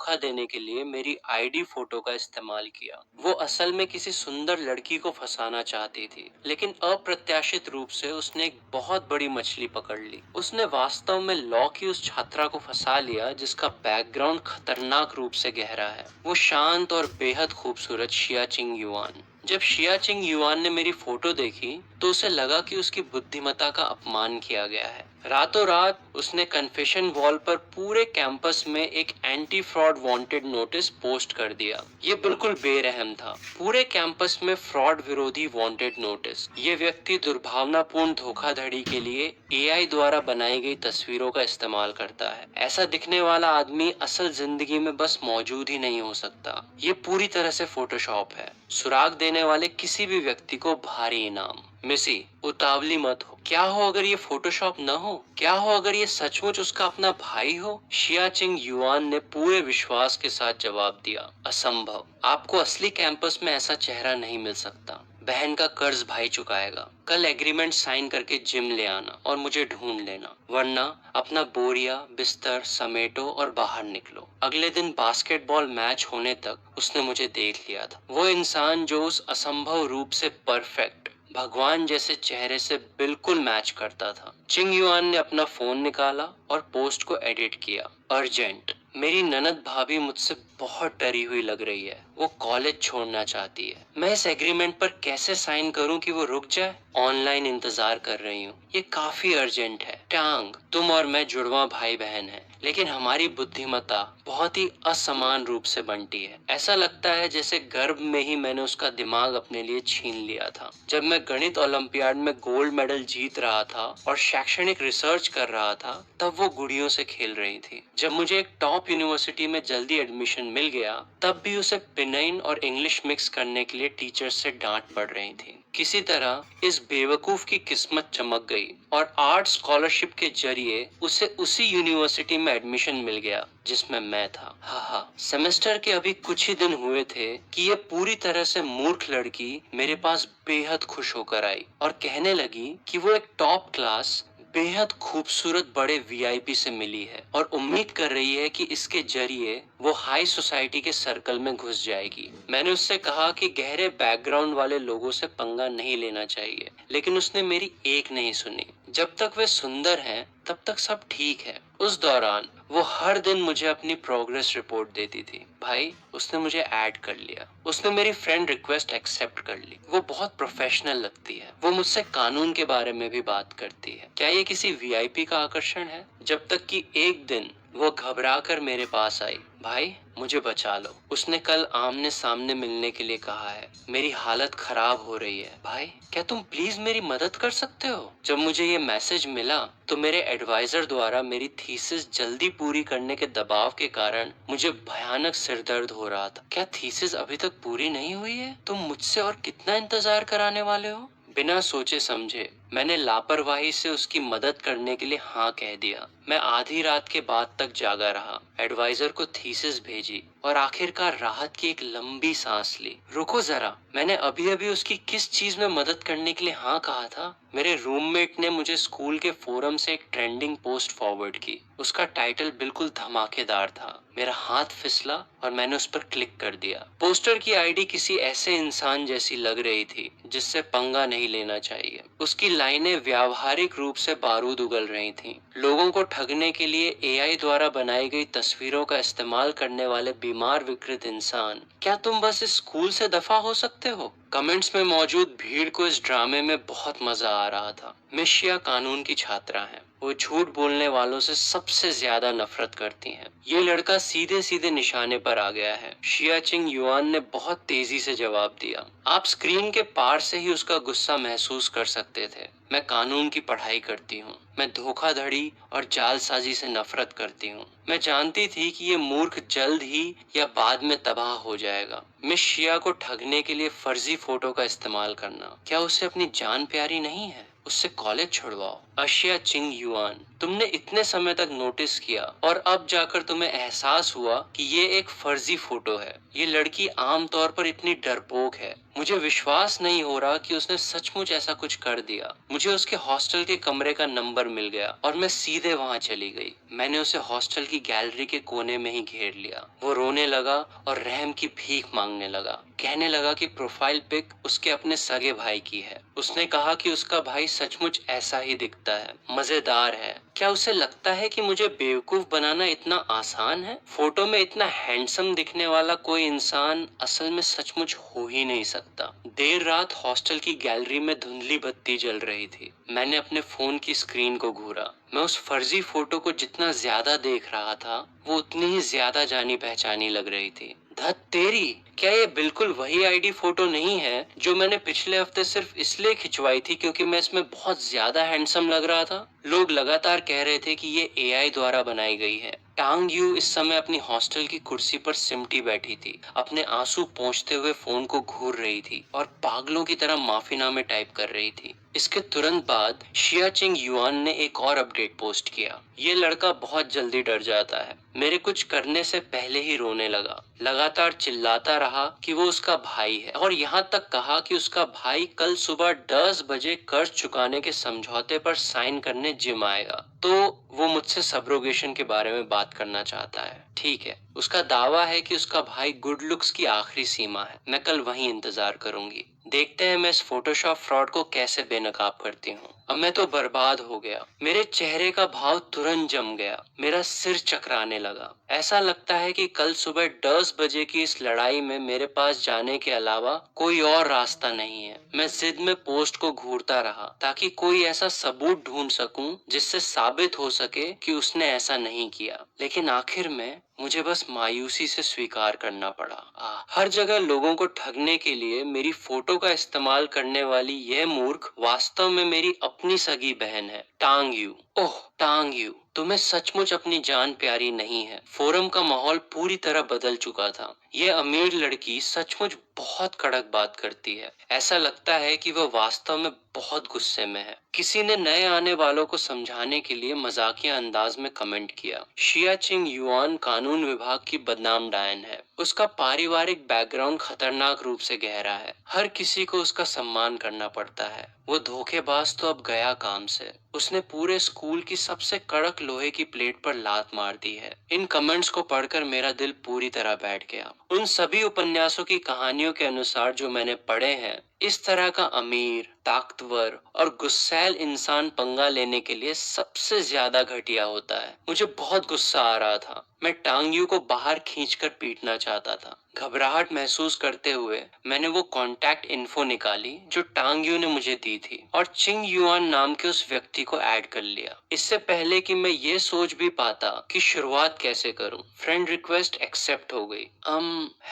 धोखा देने के लिए मेरी आईडी फोटो का इस्तेमाल किया। वो असल में किसी सुंदर लड़की को फंसाना चाहती थी, लेकिन अप्रत्याशित रूप से उसने एक बहुत बड़ी मछली पकड़ ली। उसने वास्तव में लॉ की उस छात्रा को फंसा लिया जिसका बैकग्राउंड खतरनाक रूप से गहरा है। वो शांत और बेहद खूबसूरत शियाचिंग युआन। जब शियाचिंग युआन ने मेरी फोटो देखी तो उसे लगा कि उसकी बुद्धिमत्ता का अपमान किया गया है। रातों रात उसने कन्फेशन वॉल पर पूरे कैंपस में एक anti fraud wanted notice post कर दिया। ये बिल्कुल बेरहम था। पूरे कैंपस में फ्रॉड विरोधी वांटेड नोटिस। ये व्यक्ति दुर्भावनापूर्ण धोखाधड़ी के लिए एआई द्वारा बनाई गई तस्वीरों का इस्तेमाल करता है। ऐसा दिखने वाला आदमी असल जिंदगी में बस मौजूद ही नहीं हो सकता। ये पूरी तरह से फोटोशॉप है। सुराग देने वाले किसी भी व्यक्ति को भारी इनाम। मिसी, उतावली मत हो। क्या हो अगर ये फोटोशॉप न हो? क्या हो अगर ये सचमुच उसका अपना भाई हो? शियाचिंग युआन ने पूरे विश्वास के साथ जवाब दिया, असंभव। आपको असली कैंपस में ऐसा चेहरा नहीं मिल सकता। बहन का कर्ज भाई चुकाएगा। कल एग्रीमेंट साइन करके जिम ले आना और मुझे ढूंढ लेना, वरना अपना बोरिया बिस्तर समेटो और बाहर निकलो। अगले दिन बास्केटबॉल मैच होने तक उसने मुझे देख लिया था। वो इंसान जो उस असंभव रूप से परफेक्ट भगवान जैसे चेहरे से बिल्कुल मैच करता था। चिंग युआन ने अपना फोन निकाला और पोस्ट को एडिट किया। अर्जेंट, मेरी ननद भाभी मुझसे बहुत डरी हुई लग रही है। वो कॉलेज छोड़ना चाहती है। मैं इस एग्रीमेंट पर कैसे साइन करूं कि वो रुक जाए? ऑनलाइन इंतजार कर रही हूँ। ये काफी अर्जेंट है। टांग, तुम और मैं जुड़वा भाई बहन हैं, लेकिन हमारी बुद्धिमत्ता बहुत ही असमान रूप से बंटी है। ऐसा लगता है जैसे गर्भ में ही मैंने उसका दिमाग अपने लिए छीन लिया था। जब मैं गणित ओलंपियाड में गोल्ड मेडल जीत रहा था और शैक्षणिक रिसर्च कर रहा था, तब वो गुड़ियों से खेल रही थी। जब मुझे एक टॉप यूनिवर्सिटी में जल्दी एडमिशन मिल गया, तब भी उसे पिनइन और इंग्लिश मिक्स करने के लिए टीचर से डांट पड़ रही थी। किसी तरह इस बेवकूफ की किस्मत चमक गई और आर्ट स्कॉलरशिप के जरिए उसे उसी यूनिवर्सिटी में एडमिशन मिल गया जिसमें मैं था। हाँ, सेमेस्टर के अभी कुछ ही दिन हुए थे कि ये पूरी तरह से मूर्ख लड़की मेरे पास बेहद खुश होकर आई और कहने लगी कि वो एक टॉप क्लास बेहद खूबसूरत बड़े वीआईपी से मिली है और उम्मीद कर रही है कि इसके जरिए वो हाई सोसाइटी के सर्कल में घुस जाएगी। मैंने उससे कहा कि गहरे बैकग्राउंड वाले लोगों से पंगा नहीं लेना चाहिए, लेकिन उसने मेरी एक नहीं सुनी। जब तक वे सुंदर हैं, तब तक सब ठीक है। उस दौरान वो हर दिन मुझे अपनी प्रोग्रेस रिपोर्ट देती थी। भाई, उसने मुझे ऐड कर लिया। उसने मेरी फ्रेंड रिक्वेस्ट एक्सेप्ट कर ली। वो बहुत प्रोफेशनल लगती है। वो मुझसे कानून के बारे में भी बात करती है। क्या ये किसी वीआईपी का आकर्षण है? जब तक कि एक दिन वो घबरा कर मेरे पास आई। भाई, मुझे बचा लो। उसने कल आमने सामने मिलने के लिए कहा है। मेरी हालत खराब हो रही है। भाई, क्या तुम प्लीज मेरी मदद कर सकते हो? जब मुझे ये मैसेज मिला तो मेरे एडवाइजर द्वारा मेरी थीसिस जल्दी पूरी करने के दबाव के कारण मुझे भयानक सिरदर्द हो रहा था। क्या थीसिस अभी तक पूरी नहीं हुई है? तुम मुझसे और कितना इंतजार कराने वाले हो? बिना सोचे समझे मैंने लापरवाही से उसकी मदद करने के लिए हाँ कह दिया। मैं आधी रात के बाद तक जागा रहा, एडवाइजर को थीसिस भेजी और आखिरकार राहत की एक लंबी सांस ली। रुको जरा, मैंने अभी अभी उसकी किस चीज में मदद करने के लिए हाँ कहा था? मेरे रूममेट ने मुझे स्कूल के फोरम से एक ट्रेंडिंग पोस्ट फॉरवर्ड की। उसका टाइटल बिल्कुल धमाकेदार था। मेरा हाथ फिसला और मैंने उस पर क्लिक कर दिया। पोस्टर की आईडी किसी ऐसे इंसान जैसी लग रही थी जिससे पंगा नहीं लेना चाहिए। उसकी लाइनें व्यावहारिक रूप से बारूद उगल रही थीं। लोगों को ठगने के लिए एआई द्वारा बनाई गई तस्वीरों का इस्तेमाल करने वाले बीमार विकृत इंसान, क्या तुम बस इस स्कूल से दफा हो सकते हो? कमेंट्स में मौजूद भीड़ को इस ड्रामे में बहुत मजा आ रहा था। मिशिया कानून की छात्रा है। वो झूठ बोलने वालों से सबसे ज्यादा नफरत करती हैं। ये लड़का सीधे सीधे निशाने पर आ गया है। शियाचिंग युआन ने बहुत तेजी से जवाब दिया। आप स्क्रीन के पार से ही उसका गुस्सा महसूस कर सकते थे। मैं कानून की पढ़ाई करती हूँ। मैं धोखाधड़ी और जालसाजी से नफरत करती हूँ। मैं जानती थी कि ये मूर्ख जल्द ही या बाद में तबाह हो जाएगा। मिस शिया को ठगने के लिए फर्जी फोटो का इस्तेमाल करना, क्या उसे अपनी जान प्यारी नहीं है? उससे कॉलेज छुड़वाओ। अशिया चिंग युआन, तुमने इतने समय तक नोटिस किया और अब जाकर तुम्हें एहसास हुआ कि ये एक फर्जी फोटो है। ये लड़की आमतौर पर इतनी डरपोक है। मुझे विश्वास नहीं हो रहा कि उसने सचमुच ऐसा कुछ कर दिया। मुझे उसके हॉस्टल के कमरे का नंबर मिल गया और मैं सीधे वहां चली गई। मैंने उसे हॉस्टल की गैलरी के कोने में ही घेर लिया। वो रोने लगा और रहम की भीख मांगने लगा। कहने लगा कि प्रोफाइल पिक उसके अपने सगे भाई की है। उसने कहा कि उसका भाई सचमुच ऐसा ही दिखता है। मजेदार है, क्या उसे लगता है कि मुझे बेवकूफ बनाना इतना आसान है? फोटो में इतना हैंडसम दिखने वाला कोई इंसान असल में सचमुच हो ही नहीं सकता। देर रात हॉस्टल की गैलरी में धुंधली बत्ती जल रही थी। मैंने अपने फोन की स्क्रीन को घूरा। मैं उस फर्जी फोटो को जितना ज्यादा देख रहा था, वो उतनी ही ज्यादा जानी पहचानी लग रही थी। धत तेरी, क्या ये बिल्कुल वही आईडी फोटो नहीं है जो मैंने पिछले हफ्ते सिर्फ इसलिए खिंचवाई थी क्योंकि मैं इसमें बहुत ज्यादा हैंडसम लग रहा था? लोग लगातार कह रहे थे कि ये एआई द्वारा बनाई गई है। टांग यू इस समय अपनी हॉस्टल की कुर्सी पर सिमटी बैठी थी, अपने आंसू पोंछते हुए फोन को घूर रही थी और पागलों की तरह माफीनामे टाइप कर रही थी। इसके तुरंत बाद शिया चिंग युआन ने एक और अपडेट पोस्ट किया। ये लड़का बहुत जल्दी डर जाता है। मेरे कुछ करने से पहले ही रोने लगा। लगातार चिल्लाता रहा कि वो उसका भाई है और यहाँ तक कहा कि उसका भाई कल सुबह 10 बजे कर्ज चुकाने के समझौते पर साइन करने जिम आएगा। तो वो मुझसे सब्रोगेशन के बारे में बात करना चाहता है। ठीक है, उसका दावा है कि उसका भाई गुड लुक्स की आखिरी सीमा है। मैं कल वहीं इंतजार करूंगी। देखते हैं मैं इस फोटोशॉप फ्रॉड को कैसे बेनकाब करती हूँ। अब मैं तो बर्बाद हो गया। मेरे चेहरे का भाव तुरंत जम गया। मेरा सिर चकराने लगा। ऐसा लगता है कि कल सुबह 10 बजे की इस लड़ाई में मेरे पास जाने के अलावा कोई और रास्ता नहीं है। मैं जिद में पोस्ट को घूरता रहा ताकि कोई ऐसा सबूत ढूंढ सकूं जिससे साबित हो सके कि उसने ऐसा नहीं किया। लेकिन आखिर में मुझे बस मायूसी से स्वीकार करना पड़ा। हर जगह लोगों को ठगने के लिए मेरी फोटो का इस्तेमाल करने वाली यह मूर्ख वास्तव में मेरी अपनी सगी बहन है, टांग यू। ओह टांग यू, तुम्हें सचमुच अपनी जान प्यारी नहीं है। फोरम का माहौल पूरी तरह बदल चुका था। यह अमीर लड़की सचमुच बहुत कड़क बात करती है। ऐसा लगता है कि वह वास्तव में बहुत गुस्से में है। किसी ने नए आने वालों को समझाने के लिए मजाकिया अंदाज में कमेंट किया, शिया चिंग युआन कानून विभाग की बदनाम डायन है। उसका पारिवारिक बैकग्राउंड खतरनाक रूप से गहरा है। हर किसी को उसका सम्मान करना पड़ता है। वो धोखेबाज तो अब गया काम से। उसने पूरे स्कूल की सबसे कड़क लोहे की प्लेट पर लात मार दी है। इन कमेंट्स को पढ़कर मेरा दिल पूरी तरह बैठ गया। उन सभी उपन्यासों की कहानियों के अनुसार जो मैंने पढ़े हैं, इस तरह का अमीर, ताकतवर और गुस्सैल इंसान पंगा लेने के लिए सबसे ज्यादा घटिया होता है। मुझे बहुत गुस्सा आ रहा था। मैं टांगयू को बाहर खींचकर पीटना चाहता था। घबराहट महसूस करते हुए मैंने वो कांटेक्ट इन्फो निकाली जो टांगयू ने मुझे दी थी और चिंग युआन नाम के उस व्यक्ति को ऐड कर लिया। इससे पहले कि मैं ये सोच भी पाता कि शुरुआत कैसे करूं, फ्रेंड रिक्वेस्ट एक्सेप्ट हो गई।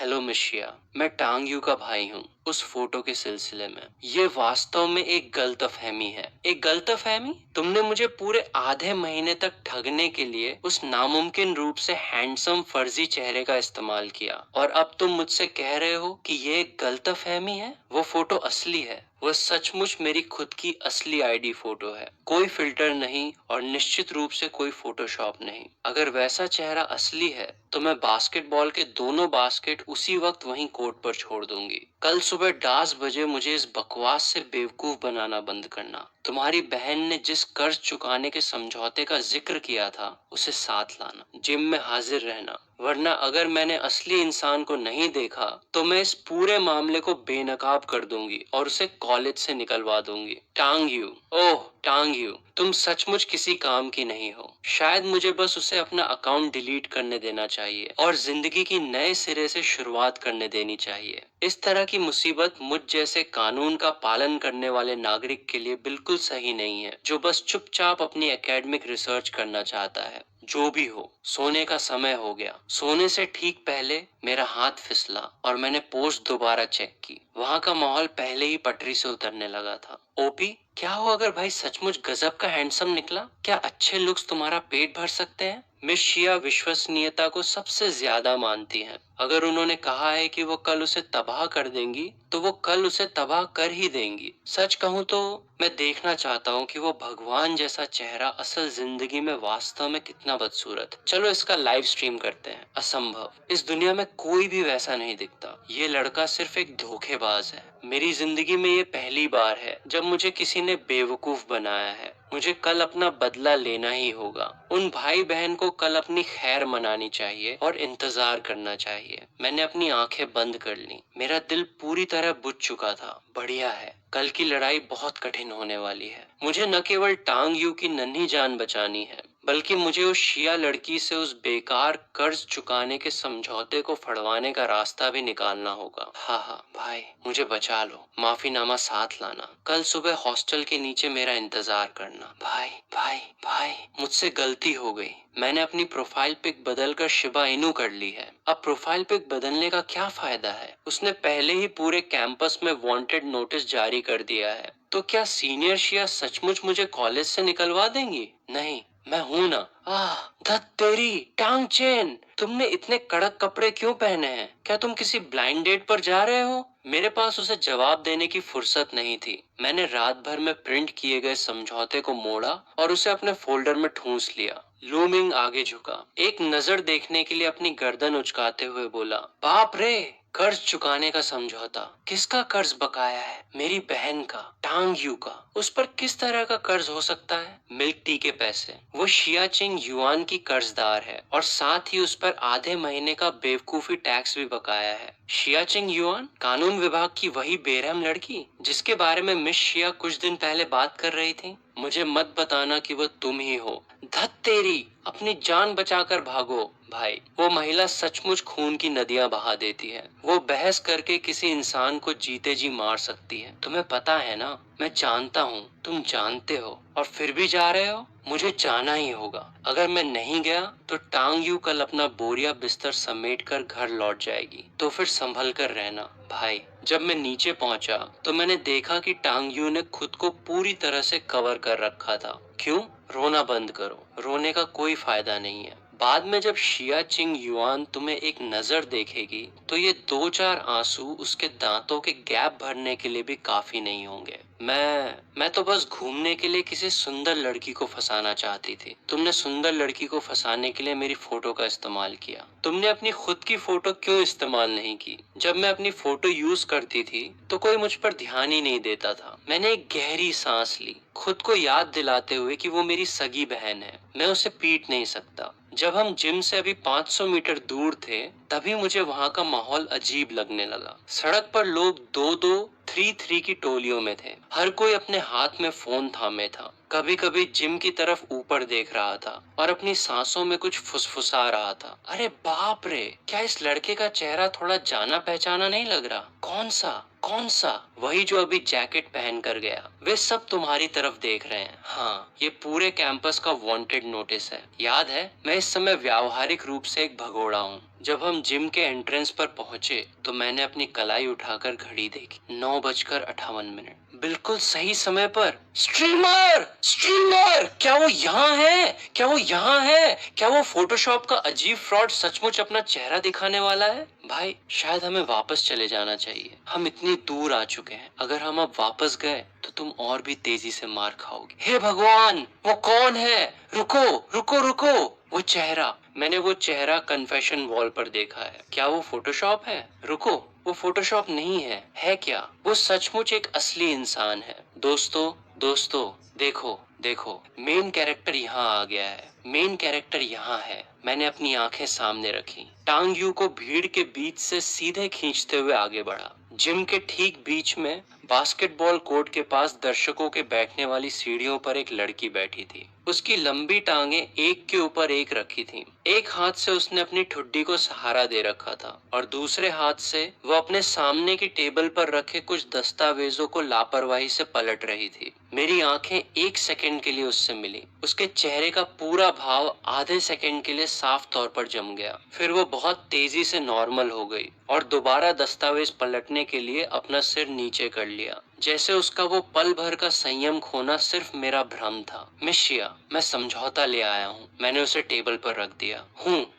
हेलो मिशिया, मैं टांगयू का भाई हूँ। उस फोटो के सिलसिले में ये वास्तव में एक गलतफहमी है। एक गलतफहमी? तुमने मुझे पूरे आधे महीने तक ठगने के लिए उस नामुमकिन रूप से हैंडसम फर्जी चेहरे का इस्तेमाल किया और अब तुम मुझसे कह रहे हो कि ये एक गलतफहमी है? वो फोटो असली है। वह सचमुच मेरी खुद की असली आईडी फोटो है। कोई फिल्टर नहीं और निश्चित रूप से कोई फोटोशॉप नहीं। अगर वैसा चेहरा असली है तो मैं बास्केटबॉल के दोनों बास्केट उसी वक्त वहीं कोर्ट पर छोड़ दूंगी। कल सुबह 10 बजे मुझे इस बकवास से बेवकूफ बनाना बंद करना। तुम्हारी बहन ने जिस कर्ज चुकाने के समझौते का जिक्र किया था उसे साथ लाना। जिम में हाजिर रहना, वरना अगर मैंने असली इंसान को नहीं देखा तो मैं इस पूरे मामले को बेनकाब कर दूंगी और उसे कॉलेज से निकलवा दूंगी। टांग यू, ओह टांग यू, तुम सचमुच किसी काम की नहीं हो। शायद मुझे बस उसे अपना अकाउंट डिलीट करने देना चाहिए और जिंदगी की नए सिरे से शुरुआत करने देनी चाहिए। इस तरह की मुसीबत मुझ जैसे कानून का पालन करने वाले नागरिक के लिए बिल्कुल सही नहीं है, जो बस चुपचाप अपनी एकेडमिक रिसर्च करना चाहता है। जो भी हो, सोने का समय हो गया। सोने से ठीक पहले मेरा हाथ फिसला और मैंने पोस्ट दोबारा चेक की। वहाँ का माहौल पहले ही पटरी से उतरने लगा था। ओपी, क्या हो अगर भाई सचमुच गजब का हैंडसम निकला? क्या अच्छे लुक्स तुम्हारा पेट भर सकते हैं? मिस शिया विश्वसनीयता को सबसे ज्यादा मानती हैं। अगर उन्होंने कहा है कि वो कल उसे तबाह कर देंगी, तो वो कल उसे तबाह कर ही देंगी। सच कहूँ तो मैं देखना चाहता हूँ कि वो भगवान जैसा चेहरा असल जिंदगी में वास्तव में कितना बदसूरत। चलो इसका लाइव स्ट्रीम करते हैं। असंभव, इस दुनिया में कोई भी वैसा नहीं दिखता। ये लड़का सिर्फ एक धोखेबाज है। मेरी जिंदगी में ये पहली बार है जब मुझे किसी ने बेवकूफ बनाया है। मुझे कल अपना बदला लेना ही होगा। उन भाई बहन को कल अपनी खैर मनानी चाहिए और इंतजार करना चाहिए। मैंने अपनी आंखें बंद कर ली। मेरा दिल पूरी तरह बुझ चुका था। बढ़िया है, कल की लड़ाई बहुत कठिन होने वाली है। मुझे न केवल टांग यू की नन्ही जान बचानी है, बल्कि मुझे उस शिया लड़की से उस बेकार कर्ज चुकाने के समझौते को फड़वाने का रास्ता भी निकालना होगा। हाँ हाँ भाई, मुझे बचा लो। माफीनामा साथ लाना। कल सुबह हॉस्टल के नीचे मेरा इंतजार करना। भाई भाई भाई, मुझसे गलती हो गई। मैंने अपनी प्रोफाइल पिक बदलकर शिबा इनू कर ली है। अब प्रोफाइल पिक बदलने का क्या फायदा है? उसने पहले ही पूरे कैंपस में वांटेड नोटिस जारी कर दिया है। तो क्या सीनियर शिया सचमुच मुझे कॉलेज से निकलवा देंगी? नहीं, मैं हूं ना। धत तेरी टांग चेन, तुमने इतने कड़क कपड़े क्यों पहने हैं? क्या तुम किसी ब्लाइंड डेट पर जा रहे हो? मेरे पास उसे जवाब देने की फुर्सत नहीं थी। मैंने रात भर में प्रिंट किए गए समझौते को मोड़ा और उसे अपने फोल्डर में ठूंस लिया। लूमिंग आगे झुका, एक नजर देखने के लिए अपनी गर्दन उचकाते हुए बोला, बाप रे, कर्ज चुकाने का समझौता। किसका कर्ज बकाया है? मेरी बहन का, टांग यू का। उस पर किस तरह का कर्ज हो सकता है? मिल्क टी के पैसे। वो शियाचिंग युआन की कर्जदार है और साथ ही उस पर आधे महीने का बेवकूफी टैक्स भी बकाया है। शियाचिंग युआन, कानून विभाग की वही बेरहम लड़की जिसके बारे में मिस शिया कुछ दिन पहले बात कर रही थी। मुझे मत बताना कि वो तुम ही हो। धत तेरी, अपनी जान बचाकर भागो। भाई, वो महिला सचमुच खून की नदियां बहा देती है। वो बहस करके किसी इंसान को जीते जी मार सकती है। तुम्हें पता है ना, मैं जानता हूँ, तुम जानते हो, और फिर भी जा रहे हो। मुझे जाना ही होगा। अगर मैं नहीं गया तो टांग यू कल अपना बोरिया बिस्तर समेट कर घर लौट जाएगी। तो फिर संभल कर रहना। भाई, जब मैं नीचे पहुंचा तो मैंने देखा कि टांग यू ने खुद को पूरी तरह से कवर कर रखा था। क्यों? रोना बंद करो। रोने का कोई फायदा नहीं है। बाद में जब शिया चिंग युआन तुम्हें एक नजर देखेगी तो ये दो चार आंसू उसके दांतों के गैप भरने के लिए भी काफी नहीं होंगे। मैं तो बस घूमने के लिए किसी सुंदर लड़की को फंसाना चाहती थी। तुमने सुंदर लड़की को फंसाने के लिए मेरी फोटो का इस्तेमाल किया। तुमने अपनी खुद की फोटो क्यों इस्तेमाल नहीं की? जब मैं अपनी फोटो यूज करती थी तो कोई मुझ पर ध्यान ही नहीं देता था। मैंने एक गहरी सांस ली, खुद को याद दिलाते हुए कि वो मेरी सगी बहन है। मैं उसे पीट नहीं सकता। जब हम जिम से अभी 500 मीटर दूर थे, तभी मुझे वहाँ का माहौल अजीब लगने लगा। सड़क पर लोग दो दो, थ्री थ्री की टोलियों में थे। हर कोई अपने हाथ में फोन थामे था। कभी कभी जिम की तरफ ऊपर देख रहा था और अपनी सांसों में कुछ फुसफुसा रहा था। अरे बाप रे, क्या इस लड़के का चेहरा थोड़ा जाना पहचाना नहीं लग रहा? कौन सा? कौन सा? वही जो अभी जैकेट पहन कर गया। वे सब तुम्हारी तरफ देख रहे हैं। हाँ, ये पूरे कैंपस का वांटेड नोटिस है। याद है, मैं इस समय व्यावहारिक रूप से एक भगोड़ा हूँ। जब हम जिम के एंट्रेंस पर पहुँचे तो मैंने अपनी कलाई उठाकर घड़ी देखी। 9:58। बिल्कुल सही समय पर। स्ट्रीमर, स्ट्रीमर, क्या वो यहाँ है? क्या वो यहाँ है? क्या वो फोटोशॉप का अजीब फ्रॉड सचमुच अपना चेहरा दिखाने वाला है? भाई, शायद हमें वापस चले जाना चाहिए। हम इतनी दूर आ चुके हैं। अगर हम अब वापस गए तो तुम और भी तेजी से मार खाओगे। हे भगवान, वो कौन है? रुको रुको रुको, वो चेहरा। मैंने वो चेहरा कन्फेशन वॉल पर देखा है। क्या वो फोटोशॉप है? रुको, वो फोटोशॉप नहीं है। है क्या? वो सचमुच एक असली इंसान है। दोस्तों, दोस्तों, देखो देखो, मेन कैरेक्टर यहाँ आ गया है। मेन कैरेक्टर यहाँ है। मैंने अपनी आंखें सामने रखी। टांग यू को भीड़ के बीच से सीधे खींचते हुए आगे बढ़ा। जिम के ठीक बीच में बास्केटबॉल कोर्ट के पास दर्शकों के बैठने वाली सीढ़ियों पर एक लड़की बैठी थी। उसकी लंबी टांगे एक के ऊपर एक रखी थीं। एक हाथ से उसने अपनी ठुड्डी को सहारा दे रखा था और दूसरे हाथ से वो अपने सामने की टेबल पर रखे कुछ दस्तावेजों को लापरवाही से पलट रही थी। मेरी आंखें एक सेकंड के लिए उससे मिली। उसके चेहरे का पूरा भाव आधे सेकंड के लिए साफ तौर पर जम गया। फिर वो बहुत तेजी से नॉर्मल हो गई और दोबारा दस्तावेज पलटने के लिए अपना सिर नीचे कर लिया, जैसे उसका वो पल भर का संयम खोना सिर्फ मेरा भ्रम था। मिस शिया, मैं समझौता ले आया हूँ। मैंने उसे टेबल पर रख दिया।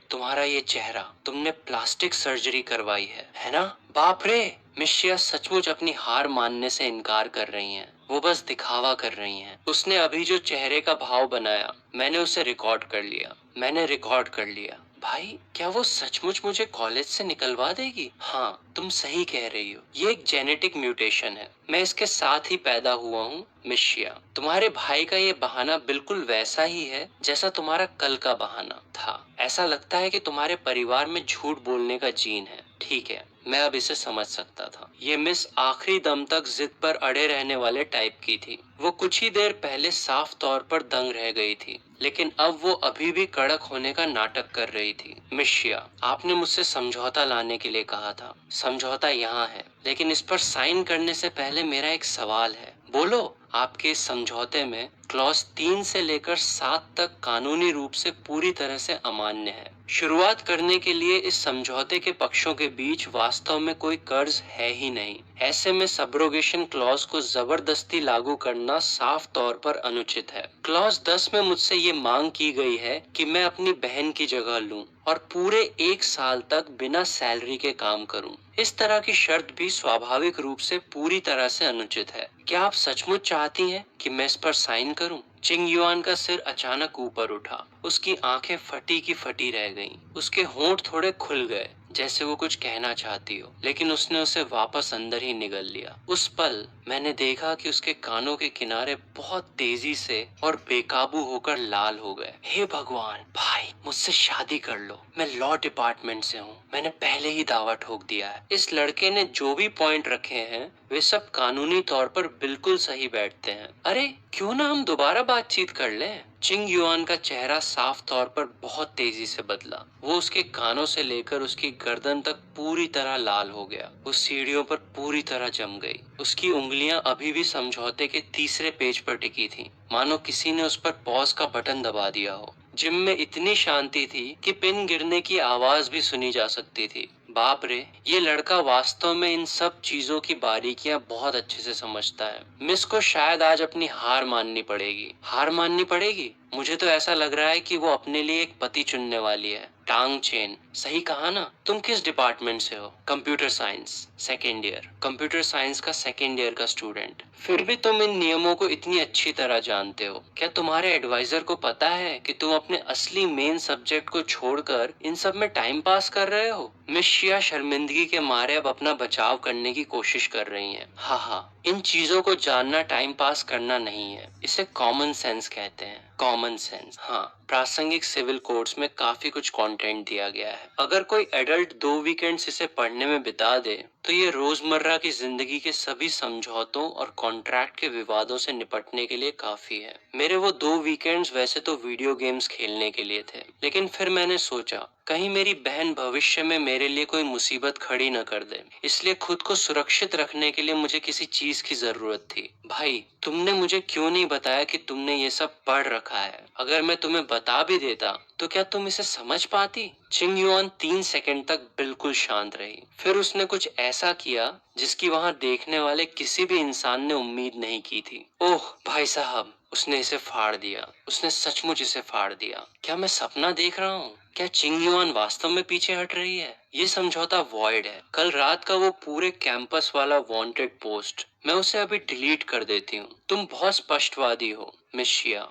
तुम्हारा ये चेहरा, तुमने प्लास्टिक सर्जरी करवाई है ना? बाप रे! मिस शिया सचमुच अपनी हार मानने से इनकार कर रही हैं। वो बस दिखावा कर रही हैं। उसने अभी जो चेहरे का भाव बनाया, मैंने उसे रिकॉर्ड कर लिया। भाई, क्या वो सचमुच मुझे कॉलेज से निकलवा देगी? हाँ, तुम सही कह रही हो। ये एक जेनेटिक म्यूटेशन है। मैं इसके साथ ही पैदा हुआ हूँ। मिस शिया, तुम्हारे भाई का ये बहाना बिल्कुल वैसा ही है जैसा तुम्हारा कल का बहाना था। ऐसा लगता है कि तुम्हारे परिवार में झूठ बोलने का जीन है। ठीक है, मैं अब इसे समझ सकता था। ये मिस आखिरी दम तक जिद पर अड़े रहने वाले टाइप की थी। वो कुछ ही देर पहले साफ तौर पर दंग रह गई थी, लेकिन अब वो अभी भी कड़क होने का नाटक कर रही थी। मिस शिया, आपने मुझसे समझौता लाने के लिए कहा था। समझौता यहाँ है, लेकिन इस पर साइन करने से पहले मेरा एक सवाल है। बोलो। आपके इस समझौते में क्लॉज 3 से लेकर 7 तक कानूनी रूप से पूरी तरह से अमान्य है। शुरुआत करने के लिए इस समझौते के पक्षों के बीच वास्तव में कोई कर्ज है ही नहीं। ऐसे में सब्रोगेशन क्लॉज को जबरदस्ती लागू करना साफ तौर पर अनुचित है। क्लॉज 10 में मुझसे ये मांग की गई है कि मैं अपनी बहन की जगह लूं और पूरे 1 साल तक बिना सैलरी के काम करूं। इस तरह की शर्त भी स्वाभाविक रूप से पूरी तरह से अनुचित है। क्या आप सचमुच चाहती हैं कि मैं इस पर साइन करूं? चिंग युआन का सिर अचानक ऊपर उठा। उसकी आंखें फटी की फटी रह गईं। उसके होंठ थोड़े खुल गए, जैसे वो कुछ कहना चाहती हो, लेकिन उसने उसे वापस अंदर ही निगल लिया। उस पल मैंने देखा कि उसके कानों के किनारे बहुत तेजी से और बेकाबू होकर लाल हो गए। हे भगवान! भाई, मुझसे शादी कर लो। मैं लॉ डिपार्टमेंट से हूँ। मैंने पहले ही दावा ठोक दिया है। इस लड़के ने जो भी पॉइंट रखे हैं, वे सब कानूनी तौर पर बिल्कुल सही बैठते हैं। अरे, क्यों ना हम दोबारा बातचीत कर लें? चिंग युआन का चेहरा साफ तौर पर बहुत तेजी से बदला। वो उसके कानों से लेकर उसकी गर्दन तक पूरी तरह लाल हो गया। वो सीढ़ियों पर पूरी तरह जम गई। उसकी उंगलियां अभी भी समझौते के तीसरे पेज पर टिकी थीं, मानो किसी ने उस पर पॉज का बटन दबा दिया हो। जिम में इतनी शांति थी कि पिन गिरने की आवाज भी सुनी जा सकती थी। बाप रे, ये लड़का वास्तव में इन सब चीजों की बारीकियां बहुत अच्छे से समझता है। मिस को शायद आज अपनी हार माननी पड़ेगी। हार माननी पड़ेगी? मुझे तो ऐसा लग रहा है कि वो अपने लिए एक पति चुनने वाली है। टांग चेन, सही कहा ना? तुम किस डिपार्टमेंट से हो? Computer science, second year. Computer science का सेकेंड ईयर का स्टूडेंट। फिर भी तुम इन नियमों को इतनी अच्छी तरह जानते हो। क्या तुम्हारे एडवाइजर को पता है कि तुम अपने असली मेन सब्जेक्ट को छोड़कर इन सब में टाइम पास कर रहे हो? मिस शिया शर्मिंदगी के मारे अब अपना बचाव करने की कोशिश कर रही हैं। हाँ, इन चीजों को जानना टाइम पास करना नहीं है। इसे कॉमन सेंस कहते हैं। कॉमन सेंस, हाँ। प्रासंगिक सिविल कोड्स में काफी कुछ कंटेंट दिया गया है। अगर कोई एडल्ट 2 वीकेंड्स इसे पढ़ने में बिता दे, तो ये रोजमर्रा की जिंदगी के सभी समझौतों और कॉन्ट्रैक्ट के विवादों से निपटने के लिए काफी है। मेरे वो 2 वीकेंड्स वैसे तो वीडियो गेम्स खेलने के लिए थे, लेकिन फिर मैंने सोचा कहीं मेरी बहन भविष्य में मेरे लिए कोई मुसीबत खड़ी न कर दे। इसलिए खुद को सुरक्षित रखने के लिए मुझे किसी चीज की जरूरत थी। भाई, तुमने मुझे क्यों नहीं बताया कि तुमने ये सब पढ़ रखा है? अगर मैं तुम्हें बता भी देता, तो क्या तुम इसे समझ पाती? चिंग युआन 3 सेकंड तक बिल्कुल शांत रही। फिर उसने कुछ ऐसा किया जिसकी वहां देखने वाले किसी भी इंसान ने उम्मीद नहीं की थी। ओह भाई साहब, उसने इसे फाड़ दिया। उसने सचमुच इसे फाड़ दिया। क्या मैं सपना देख रहा हूँ? क्या चिंग युआन वास्तव में पीछे हट रही है? ये समझौता वॉइड है। कल रात का वो पूरे कैंपस वाला वांटेड पोस्ट, मैं उसे अभी डिलीट कर देती हूँ। तुम बहुत स्पष्टवादी हो, मिस शिया।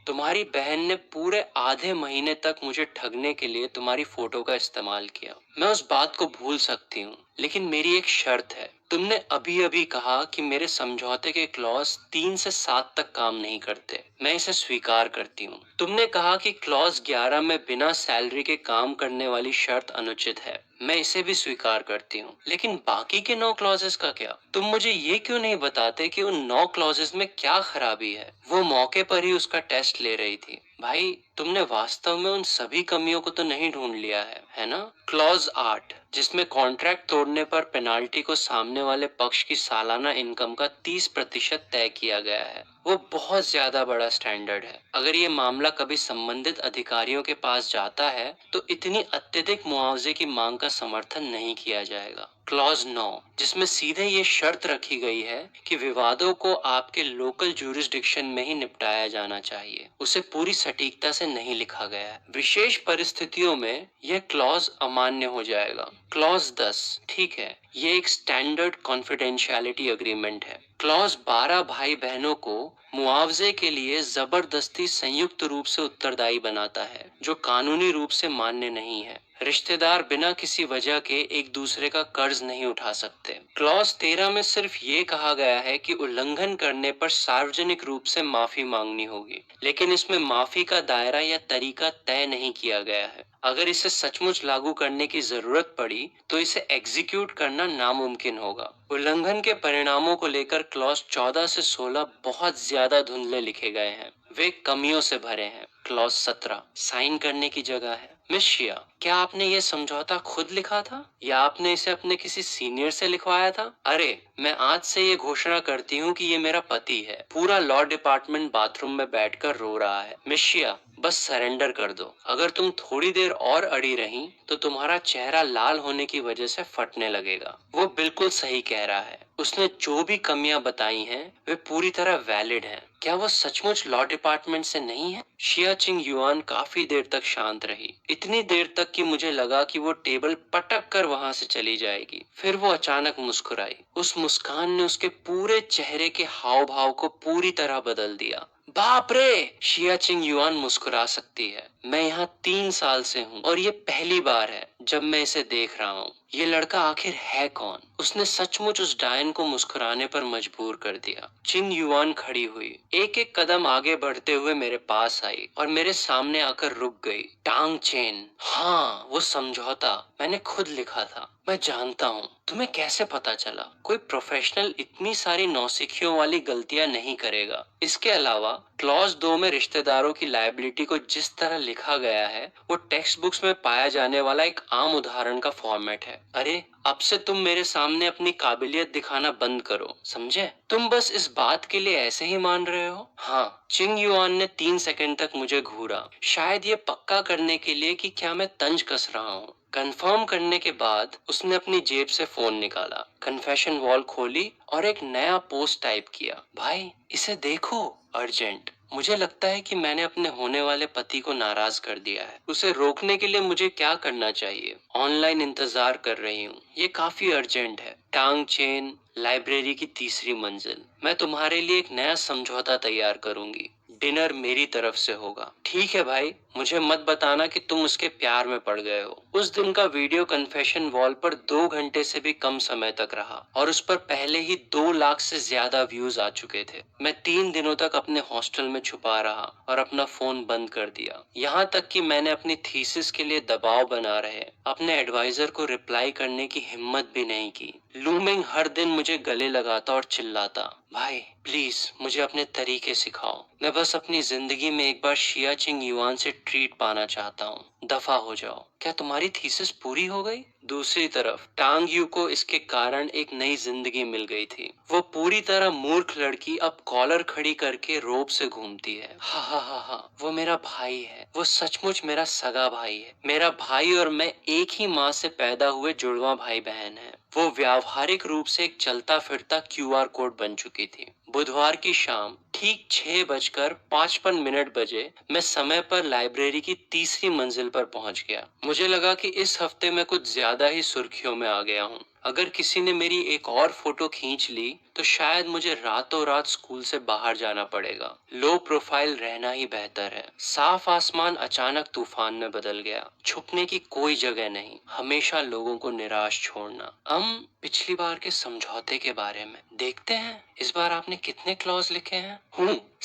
तुम्हारी बहन ने पूरे आधे महीने तक मुझे ठगने के लिए तुम्हारी फोटो का इस्तेमाल किया। मैं उस बात को भूल सकती हूँ, लेकिन मेरी एक शर्त है। तुमने अभी अभी कहा कि मेरे समझौते के क्लॉज 3 से 7 तक काम नहीं करते। मैं इसे स्वीकार करती हूँ। तुमने कहा कि क्लॉज 11 में बिना सैलरी के काम करने वाली शर्त अनुचित है। मैं इसे भी स्वीकार करती हूँ। लेकिन बाकी के 9 क्लॉजेस का क्या? तुम मुझे ये क्यों नहीं बताते कि उन 9 क्लॉजेस में क्या खराबी है? वो मौके पर ही उसका टेस्ट ले रही थी। भाई, तुमने वास्तव में उन सभी कमियों को तो नहीं ढूंढ लिया है ना? क्लॉज 8, जिसमें कॉन्ट्रैक्ट तोड़ने पर पेनाल्टी को सामने वाले पक्ष की सालाना इनकम का 30% तय किया गया है। वो बहुत ज्यादा बड़ा स्टैंडर्ड है। अगर ये मामला कभी संबंधित अधिकारियों के पास जाता है तो इतनी अत्यधिक मुआवजे की मांग का समर्थन नहीं किया जाएगा। क्लॉज 9, जिसमें सीधे ये शर्त रखी गई है कि विवादों को आपके लोकल ज्यूरिसडिक्शन में ही निपटाया जाना चाहिए, उसे पूरी सटीकता से नहीं लिखा गया है। विशेष परिस्थितियों में यह क्लॉज अमान्य हो जाएगा। क्लॉज 10, ठीक है, ये एक स्टैंडर्ड कॉन्फिडेंशियलिटी एग्रीमेंट है। क्लॉज 12 भाई बहनों को मुआवजे के लिए जबरदस्ती संयुक्त रूप से उत्तरदायी बनाता है, जो कानूनी रूप से मान्य नहीं है। रिश्तेदार बिना किसी वजह के एक दूसरे का कर्ज नहीं उठा सकते। क्लॉज 13 में सिर्फ ये कहा गया है कि उल्लंघन करने पर सार्वजनिक रूप से माफी मांगनी होगी, लेकिन इसमें माफी का दायरा या तरीका तय नहीं किया गया है। अगर इसे सचमुच लागू करने की जरूरत पड़ी तो इसे एग्जीक्यूट करना नामुमकिन होगा। उल्लंघन के परिणामों को लेकर क्लॉज 14 से 16 बहुत ज्यादा धुंधले लिखे गए हैं। वे कमियों से भरे हैं। क्लॉज 17 साइन करने की जगह है। मिस शिया, क्या आपने ये समझौता खुद लिखा था या आपने इसे अपने किसी सीनियर से लिखवाया था? अरे, मैं आज से ये घोषणा करती हूँ कि ये मेरा पति है। पूरा लॉ डिपार्टमेंट बाथरूम में बैठकर रो रहा है। मिस शिया, बस सरेंडर कर दो। अगर तुम थोड़ी देर और अड़ी रही तो तुम्हारा चेहरा लाल होने की वजह से फटने लगेगा। वो बिल्कुल सही कह रहा है। उसने जो भी कमियां बताई हैं वे पूरी तरह वैलिड हैं। क्या वो सचमुच लॉ डिपार्टमेंट से नहीं है? शिया चिंग युआन काफी देर तक शांत रही, इतनी देर तक कि मुझे लगा कि वो टेबल पटक कर वहां से चली जाएगी। फिर वो अचानक मुस्कुराई। उस मुस्कान ने उसके पूरे चेहरे के हाव भाव को पूरी तरह बदल दिया। बाप रे! शिया चिंग युआन मुस्कुरा सकती है। मैं यहाँ 3 साल से हूँ और ये पहली बार है जब मैं इसे देख रहा हूँ। ये लड़का आखिर है कौन? उसने सचमुच उस डायन को मुस्कुराने पर मजबूर कर दिया। चिंग युआन खड़ी हुई, एक एक कदम आगे बढ़ते हुए मेरे पास आई और मेरे सामने आकर रुक गई। टांग चेन, हाँ, वो समझौता मैंने खुद लिखा था। मैं जानता हूँ। तुम्हें कैसे पता चला? कोई प्रोफेशनल इतनी सारी नौसिखियों वाली गलतियां नहीं करेगा। इसके अलावा क्लॉज 2 में रिश्तेदारों की लायबिलिटी को जिस तरह लिखा गया है वो टेक्स्ट बुक्स में पाया जाने वाला एक आम उदाहरण का फॉर्मेट है। अरे, अब से तुम मेरे सामने अपनी काबिलियत दिखाना बंद करो, समझे? तुम बस इस बात के लिए ऐसे ही मान रहे हो? हाँ। चिंग युआन ने 3 सेकंड तक मुझे घूरा, शायद ये पक्का करने के लिए कि क्या मैं तंज कस रहा हूँ। कंफर्म करने के बाद उसने अपनी जेब से फोन निकाला, कन्फेशन वॉल खोली और एक नया पोस्ट टाइप किया। भाई, इसे देखो, अर्जेंट। मुझे लगता है कि मैंने अपने होने वाले पति को नाराज कर दिया है। उसे रोकने के लिए मुझे क्या करना चाहिए? ऑनलाइन इंतजार कर रही हूँ। ये काफी अर्जेंट है। टांग चेन, लाइब्रेरी की तीसरी मंजिल। मैं तुम्हारे लिए एक नया समझौता तैयार करूंगी। डिनर मेरी तरफ से होगा। ठीक है भाई, मुझे मत बताना कि तुम उसके प्यार में पड़ गए हो। उस दिन का वीडियो कन्फेशन वॉल पर 2 घंटे से भी कम समय तक रहा और उस पर पहले ही 2 लाख से ज्यादा व्यूज आ चुके थे। मैं 3 दिनों तक अपने हॉस्टल में छुपा रहा और अपना फोन बंद कर दिया। यहाँ तक कि मैंने अपनी थीसिस के लिए दबाव बना रहे अपने एडवाइजर को रिप्लाई करने की हिम्मत भी नहीं की। लूमिंग हर दिन मुझे गले लगाता और चिल्लाता, भाई प्लीज मुझे अपने तरीके सिखाओ। मैं बस अपनी जिंदगी में एक बार शिया चिंग युआन से ट्रीट पाना चाहता हूँ। दफा हो जाओ। क्या तुम्हारी थीसिस पूरी हो गई? दूसरी तरफ टांग यू को इसके कारण एक नई जिंदगी मिल गई थी। वो पूरी तरह मूर्ख लड़की अब कॉलर खड़ी करके रोब से घूमती है। हा हा हा हा, वो मेरा भाई है। वो सचमुच मेरा सगा भाई है। मेरा भाई और मैं एक ही माँ से पैदा हुए जुड़वा भाई बहन हैं। वो व्यावहारिक रूप से एक चलता फिरता क्यूआर कोड बन चुकी थी। बुधवार की शाम ठीक 6:55 बजे मैं समय पर लाइब्रेरी की तीसरी मंजिल पर पहुंच गया। मुझे लगा कि इस हफ्ते मैं कुछ ज्यादा ही सुर्खियों में आ गया हूँ। अगर किसी ने मेरी एक और फोटो खींच ली तो शायद मुझे रातों रात स्कूल से बाहर जाना पड़ेगा। लो प्रोफाइल रहना ही बेहतर है। साफ आसमान अचानक तूफान में बदल गया। छुपने की कोई जगह नहीं, हमेशा लोगों को निराश छोड़ना। हम पिछली बार के समझौते के बारे में देखते हैं, इस बार आपने कितने क्लॉज लिखे हैं?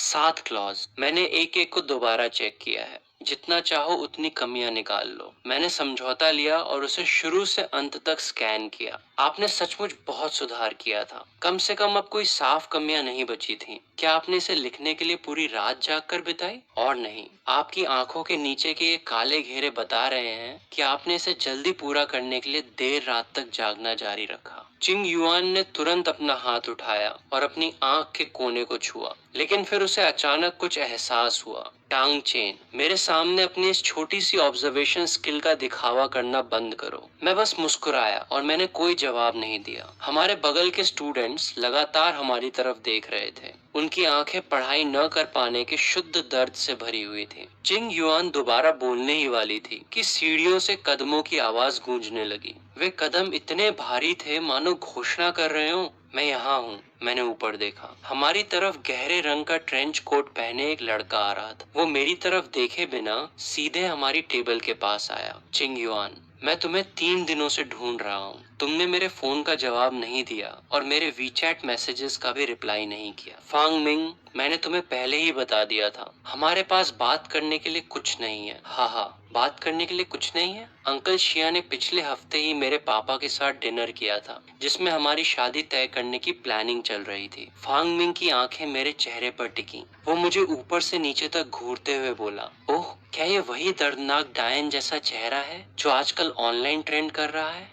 7 क्लॉज। मैंने एक एक को दोबारा चेक किया है। जितना चाहो उतनी कमियां निकाल लो। मैंने समझौता लिया और उसे शुरू से अंत तक स्कैन किया। आपने सचमुच बहुत सुधार किया था। कम से कम अब कोई साफ कमियां नहीं बची थी। क्या आपने इसे लिखने के लिए पूरी रात जागकर बिताई? और नहीं, आपकी आंखों के नीचे के ये काले घेरे बता रहे हैं कि आपने इसे जल्दी पूरा करने के लिए देर रात तक जागना जारी रखा। चिंग युआन ने तुरंत अपना हाथ उठाया और अपनी आंख के कोने को छुआ, लेकिन फिर उसे अचानक कुछ एहसास हुआ। टांग चेन, मेरे सामने अपनी इस छोटी सी ऑब्जर्वेशन स्किल का दिखावा करना बंद करो। मैं बस मुस्कुराया और मैंने कोई जवाब नहीं दिया। हमारे बगल के स्टूडेंट्स लगातार हमारी तरफ देख रहे थे। उनकी आंखें पढ़ाई न कर पाने के शुद्ध दर्द से भरी हुई थी। चिंग युआन दोबारा बोलने ही वाली थी कि सीढ़ियों से कदमों की आवाज गूंजने लगी। वे कदम इतने भारी थे मानो घोषणा कर रहे हो, मैं यहाँ हूँ। मैंने ऊपर देखा। हमारी तरफ गहरे रंग का ट्रेंच कोट पहने एक लड़का आ रहा था। वो मेरी तरफ देखे बिना सीधे हमारी टेबल के पास आया। चिंग युआन, मैं तुम्हें 3 दिनों से ढूंढ रहा हूँ। तुमने मेरे फोन का जवाब नहीं दिया और मेरे वीचैट मैसेजेस का भी रिप्लाई नहीं किया। फांग मिंग, मैंने तुम्हें पहले ही बता दिया था, हमारे पास बात करने के लिए कुछ नहीं है। हाँ, बात करने के लिए कुछ नहीं है। अंकल शिया ने पिछले हफ्ते ही मेरे पापा के साथ डिनर किया था, जिसमें हमारी शादी तय करने की प्लानिंग चल रही थी। फांग मिंग की आंखें मेरे चेहरे पर टिकी। वो मुझे ऊपर से नीचे तक घूरते हुए बोला, ओह, क्या ये वही दर्दनाक डायन जैसा चेहरा है जो आजकल ऑनलाइन ट्रेंड कर रहा है?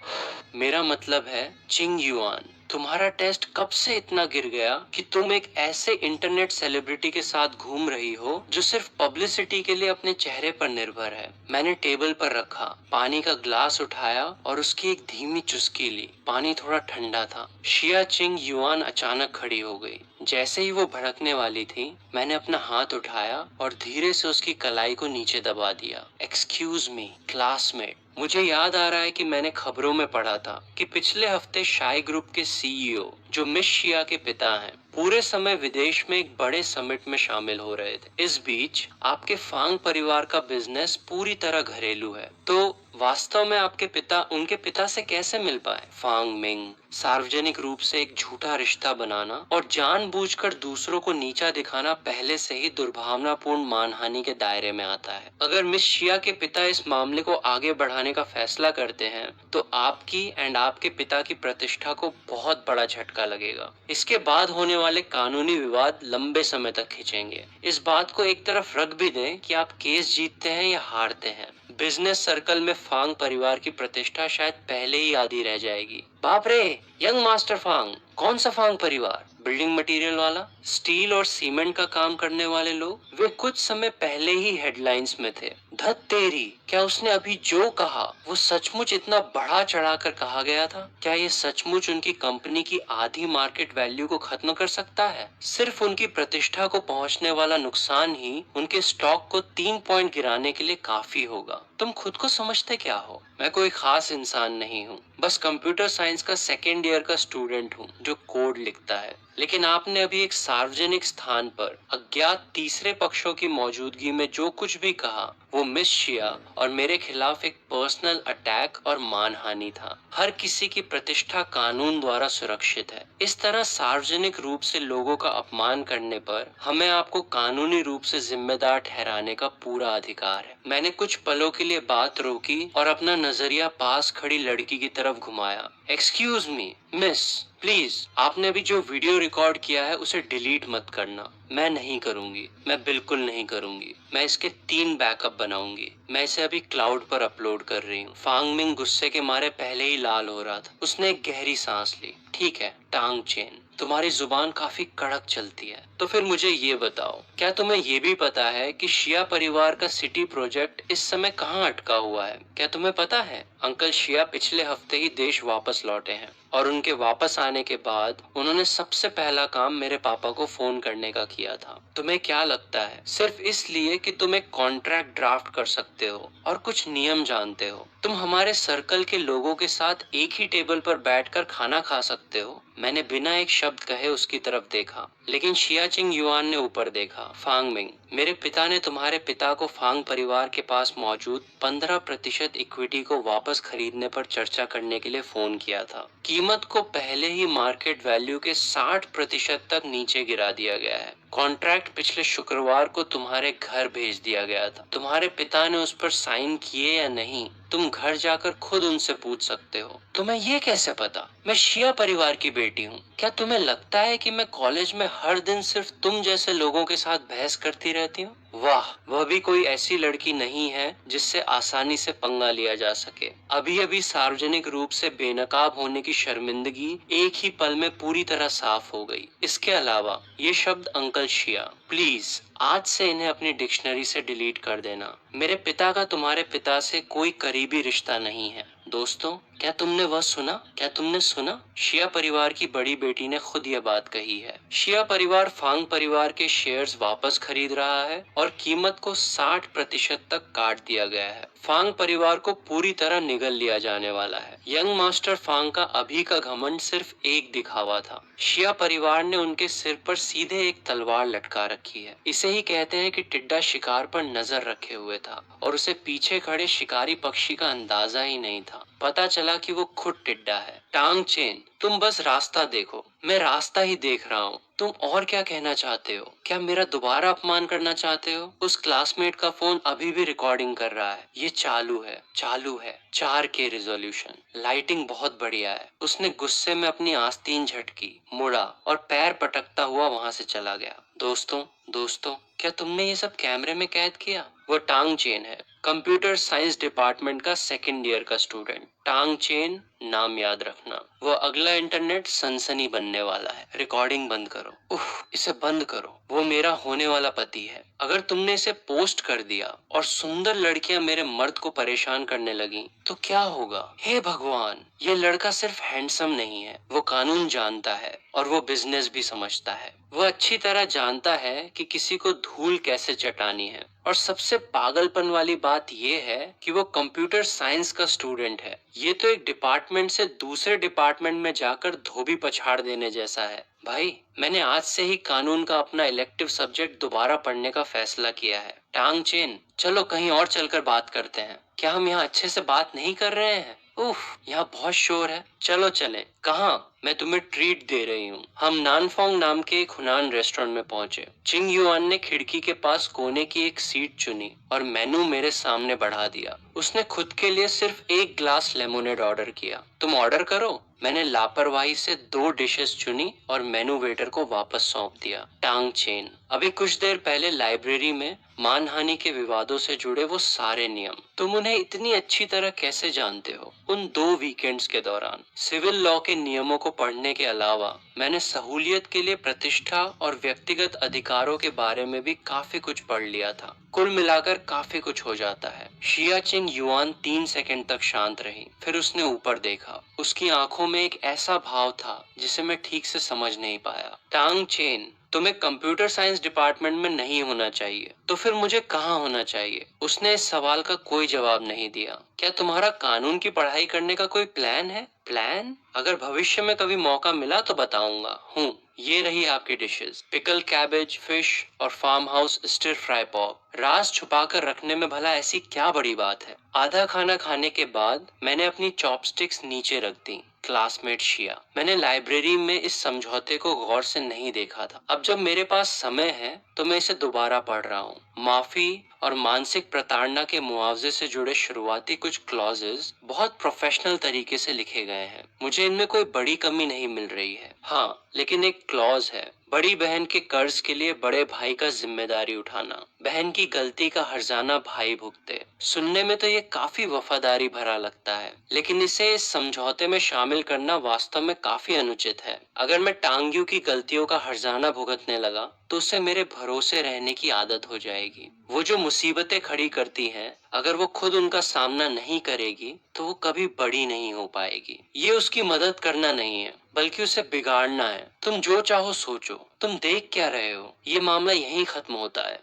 मेरा मतलब है, चिंग युआन, तुम्हारा टेस्ट कब से इतना गिर गया कि तुम एक ऐसे इंटरनेट सेलिब्रिटी के साथ घूम रही हो जो सिर्फ पब्लिसिटी के लिए अपने चेहरे पर निर्भर है। मैंने टेबल पर रखा पानी का ग्लास उठाया और उसकी एक धीमी चुस्की ली। पानी थोड़ा ठंडा था। शिया चिंग युआन अचानक खड़ी हो गई। जैसे ही वो भड़कने वाली थी, मैंने अपना हाथ उठाया और धीरे से उसकी कलाई को नीचे दबा दिया। एक्सक्यूज मी क्लासमेट, मुझे याद आ रहा है कि मैंने खबरों में पढ़ा था कि पिछले हफ्ते शाई ग्रुप के सीईओ, जो मिस शिया के पिता हैं, पूरे समय विदेश में एक बड़े समिट में शामिल हो रहे थे। इस बीच आपके फांग परिवार का बिजनेस पूरी तरह घरेलू है, तो वास्तव में आपके पिता उनके पिता से कैसे मिल पाए? फांग मिंग, सार्वजनिक रूप से एक झूठा रिश्ता बनाना और जानबूझकर दूसरों को नीचा दिखाना पहले से ही दुर्भावनापूर्ण मानहानि के दायरे में आता है। अगर मिस शिया के पिता इस मामले को आगे बढ़ाने का फैसला करते हैं तो आपकी एंड आपके पिता की प्रतिष्ठा को बहुत बड़ा झटका लगेगा। इसके बाद होने वाले कानूनी विवाद लंबे समय तक खिंचेंगे। इस बात को एक तरफ रख भी दें कि आप केस जीतते हैं या हारते हैं, बिजनेस सर्कल में फांग परिवार की प्रतिष्ठा शायद पहले ही आधी रह जाएगी। बाप रे, यंग मास्टर फांग, कौन सा फांग परिवार? बिल्डिंग मटेरियल वाला, स्टील और सीमेंट का काम करने वाले लोग, वे कुछ समय पहले ही हेडलाइंस में थे। धत तेरी, क्या उसने अभी जो कहा वो सचमुच इतना बढ़ा चढ़ाकर कहा गया था? क्या ये सचमुच उनकी कंपनी की आधी मार्केट वैल्यू को खत्म कर सकता है? सिर्फ उनकी प्रतिष्ठा को पहुंचने वाला नुकसान ही उनके स्टॉक को 3 पॉइंट गिराने के लिए काफी होगा। तुम खुद को समझते क्या हो? मैं कोई खास इंसान नहीं हूँ, बस कंप्यूटर साइंस का 2nd ईयर का स्टूडेंट हूँ जो कोड लिखता है। लेकिन आपने अभी एक सार्वजनिक स्थान पर अज्ञात तीसरे पक्षों की मौजूदगी में जो कुछ भी कहा, वो मिस शिया और मेरे खिलाफ एक पर्सनल अटैक और मानहानि था। हर किसी की प्रतिष्ठा कानून द्वारा सुरक्षित है। इस तरह सार्वजनिक रूप से लोगों का अपमान करने पर हमें आपको कानूनी रूप से जिम्मेदार ठहराने का पूरा अधिकार है। मैंने कुछ पलों के लिए बात रोकी और अपना नजरिया पास खड़ी लड़की की तरफ घुमाया। एक्सक्यूज मी मिस, प्लीज, आपने अभी जो वीडियो रिकॉर्ड किया है उसे डिलीट मत करना। मैं नहीं करूंगी, मैं बिल्कुल नहीं करूंगी। मैं इसके 3 बैकअप बनाऊंगी। मैं इसे अभी क्लाउड पर अपलोड कर रही हूँ। फांग मिंग गुस्से के मारे पहले ही लाल हो रहा था। उसने एक गहरी सांस ली। ठीक है टांग चेन, तुम्हारी जुबान काफी कड़क चलती है। तो फिर मुझे ये बताओ, क्या तुम्हें ये भी पता है कि शिया परिवार का सिटी प्रोजेक्ट इस समय कहाँ अटका हुआ है? क्या तुम्हें पता है अंकल शिया पिछले हफ्ते ही देश वापस लौटे हैं और उनके वापस आने के बाद उन्होंने सबसे पहला काम मेरे पापा को फोन करने का किया था। तुम्हें क्या लगता है सिर्फ इसलिए कि तुम एक कॉन्ट्रैक्ट ड्राफ्ट कर सकते हो और कुछ नियम जानते हो, तुम हमारे सर्कल के लोगों के साथ एक ही टेबल पर बैठकर खाना खा सकते हो। मैंने बिना एक शब्द कहे उसकी तरफ देखा, लेकिन शियाचिंग युआन ने ऊपर देखा। फांग मिंग, मेरे पिता ने तुम्हारे पिता को फांग परिवार के पास मौजूद 15% इक्विटी को वापस खरीदने पर चर्चा करने के लिए फोन किया था। कीमत को पहले ही मार्केट वैल्यू के 60% तक नीचे गिरा दिया गया है। कॉन्ट्रैक्ट पिछले शुक्रवार को तुम्हारे घर भेज दिया गया था। तुम्हारे पिता ने उस पर साइन किए या नहीं, तुम घर जाकर खुद उनसे पूछ सकते हो। तुम्हें ये कैसे पता? मैं शिया परिवार की बेटी हूँ। क्या तुम्हें लगता है कि मैं कॉलेज में हर दिन सिर्फ तुम जैसे लोगों के साथ बहस करती रहती हूँ? वाह, वह भी कोई ऐसी लड़की नहीं है जिससे आसानी से पंगा लिया जा सके। अभी अभी सार्वजनिक रूप से बेनकाब होने की शर्मिंदगी एक ही पल में पूरी तरह साफ हो गई। इसके अलावा ये शब्द अंकल शिया, प्लीज आज से इन्हें अपनी डिक्शनरी से डिलीट कर देना। मेरे पिता का तुम्हारे पिता से कोई करीबी रिश्ता नहीं है। दोस्तों, क्या तुमने वह सुना? क्या तुमने सुना? शिया परिवार की बड़ी बेटी ने खुद यह बात कही है। शिया परिवार फांग परिवार के शेयर्स वापस खरीद रहा है और कीमत को 60% तक काट दिया गया है। फांग परिवार को पूरी तरह निगल लिया जाने वाला है। यंग मास्टर फांग का अभी का घमंड सिर्फ एक दिखावा था। शिया परिवार ने उनके सिर पर सीधे एक तलवार लटका रखी है। इसे ही कहते हैं कि टिड्डा शिकार पर नजर रखे हुए था और उसे पीछे खड़े शिकारी पक्षी का अंदाजा ही नहीं था। पता चला कि वो खुद टिड्डा है। टांग चेन, तुम बस रास्ता देखो। मैं रास्ता ही देख रहा हूँ। तुम और क्या कहना चाहते हो? क्या मेरा दोबारा अपमान करना चाहते हो? उस क्लासमेट का फोन अभी भी रिकॉर्डिंग कर रहा है। ये चालू है, चालू है। 4K रिजोल्यूशन, लाइटिंग बहुत बढ़िया है। उसने गुस्से में अपनी आस्तीन झटकी, मुड़ा और पैर पटकता हुआ वहां से चला गया। दोस्तों, दोस्तों, क्या तुमने ये सब कैमरे में कैद किया? वो टांग चेन है, कंप्यूटर साइंस डिपार्टमेंट का सेकंड ईयर का स्टूडेंट। टांग चेन, नाम याद रखना। वो अगला इंटरनेट सनसनी बनने वाला है। रिकॉर्डिंग बंद करो। उफ, इसे बंद करो। वो मेरा होने वाला पति है। अगर तुमने इसे पोस्ट कर दिया और सुंदर लड़कियां मेरे मर्द को परेशान करने लगी तो क्या होगा? हे भगवान, ये लड़का सिर्फ हैंडसम नहीं है, वो कानून जानता है और वो बिजनेस भी समझता है। वो अच्छी तरह जानता है कि किसी को धूल कैसे चटानी है। और सबसे पागलपन वाली बात ये है कि वो कंप्यूटर साइंस का स्टूडेंट है। ये तो एक डिपार्टमेंट से दूसरे डिपार्टमेंट में जाकर धोबी पछाड़ देने जैसा है। भाई, मैंने आज से ही कानून का अपना इलेक्टिव सब्जेक्ट दोबारा पढ़ने का फैसला किया है। टांग चेन, चलो कहीं और चलकर बात करते हैं। क्या हम यहाँ अच्छे से बात नहीं कर रहे हैं? उफ, यहाँ बहुत शोर है। चलो चलें। कहाँ? मैं तुम्हें ट्रीट दे रही हूँ। हम नानफोंग नाम के एक हुनान रेस्टोरेंट में पहुंचे। चिंग युआन ने खिड़की के पास कोने की एक सीट चुनी और मेनू मेरे सामने बढ़ा दिया। उसने खुद के लिए सिर्फ एक ग्लास लेमोनेड ऑर्डर किया। तुम ऑर्डर करो। मैंने लापरवाही से 2 डिशेस चुनी और मेनू वेटर को वापस सौंप दिया। टांग चेन, अभी कुछ देर पहले लाइब्रेरी में मानहानि के विवादों से जुड़े वो सारे नियम तुम उन्हें इतनी अच्छी तरह कैसे जानते हो? उन 2 वीकेंड्स के दौरान सिविल लॉ के नियमों को पढ़ने के अलावा मैंने सहूलियत के लिए प्रतिष्ठा और व्यक्तिगत अधिकारों के बारे में भी काफी कुछ पढ़ लिया था। कुल मिलाकर काफी कुछ हो जाता है। शियाचिन युआन 3 सेकंड तक शांत रही, फिर उसने ऊपर देखा। उसकी आंखों में एक ऐसा भाव था जिसे मैं ठीक से समझ नहीं पाया। टांग चेन, तुम्हें कंप्यूटर साइंस डिपार्टमेंट में नहीं होना चाहिए, तो फिर मुझे कहाँ होना चाहिए? उसने इस सवाल का कोई जवाब नहीं दिया। क्या तुम्हारा कानून की पढ़ाई करने का कोई प्लान है? प्लान? अगर भविष्य में कभी मौका मिला तो बताऊंगा। ये रही आपकी डिशेस, पिकल कैबेज, फिश और farm house stir fry pork. राज छुपा कर रखने में भला ऐसी क्या बड़ी बात है? आधा खाना खाने के बाद मैंने अपनी चॉपस्टिक्स नीचे रख दी। क्लासमेट शिया, मैंने लाइब्रेरी में इस समझौते को गौर से नहीं देखा था। अब जब मेरे पास समय है तो मैं इसे दोबारा पढ़ रहा हूँ। माफी और मानसिक प्रताड़ना के मुआवजे से जुड़े शुरुआती कुछ क्लॉजेस बहुत प्रोफेशनल तरीके से लिखे गए हैं। मुझे इनमें कोई बड़ी कमी नहीं मिल रही है। हाँ, लेकिन एक क्लॉज है, बड़ी बहन के कर्ज के लिए बड़े भाई का जिम्मेदारी उठाना, बहन की गलती का हर्जाना भाई भुगते। सुनने में तो ये काफी वफादारी भरा लगता है, लेकिन इसे इस समझौते में शामिल करना वास्तव में काफी अनुचित है। अगर मैं टांग्यू की गलतियों का हर्जाना भुगतने लगा तो उससे मेरे भरोसे रहने की आदत हो जाएगी। वो जो मुसीबतें खड़ी करती हैं, अगर वो खुद उनका सामना नहीं करेगी तो वो कभी बड़ी नहीं हो पाएगी। ये उसकी मदद करना नहीं है, बल्कि उसे बिगाड़ना है। तुम जो चाहो सोचो। तुम देख क्या रहे हो? ये मामला यहीं खत्म होता है।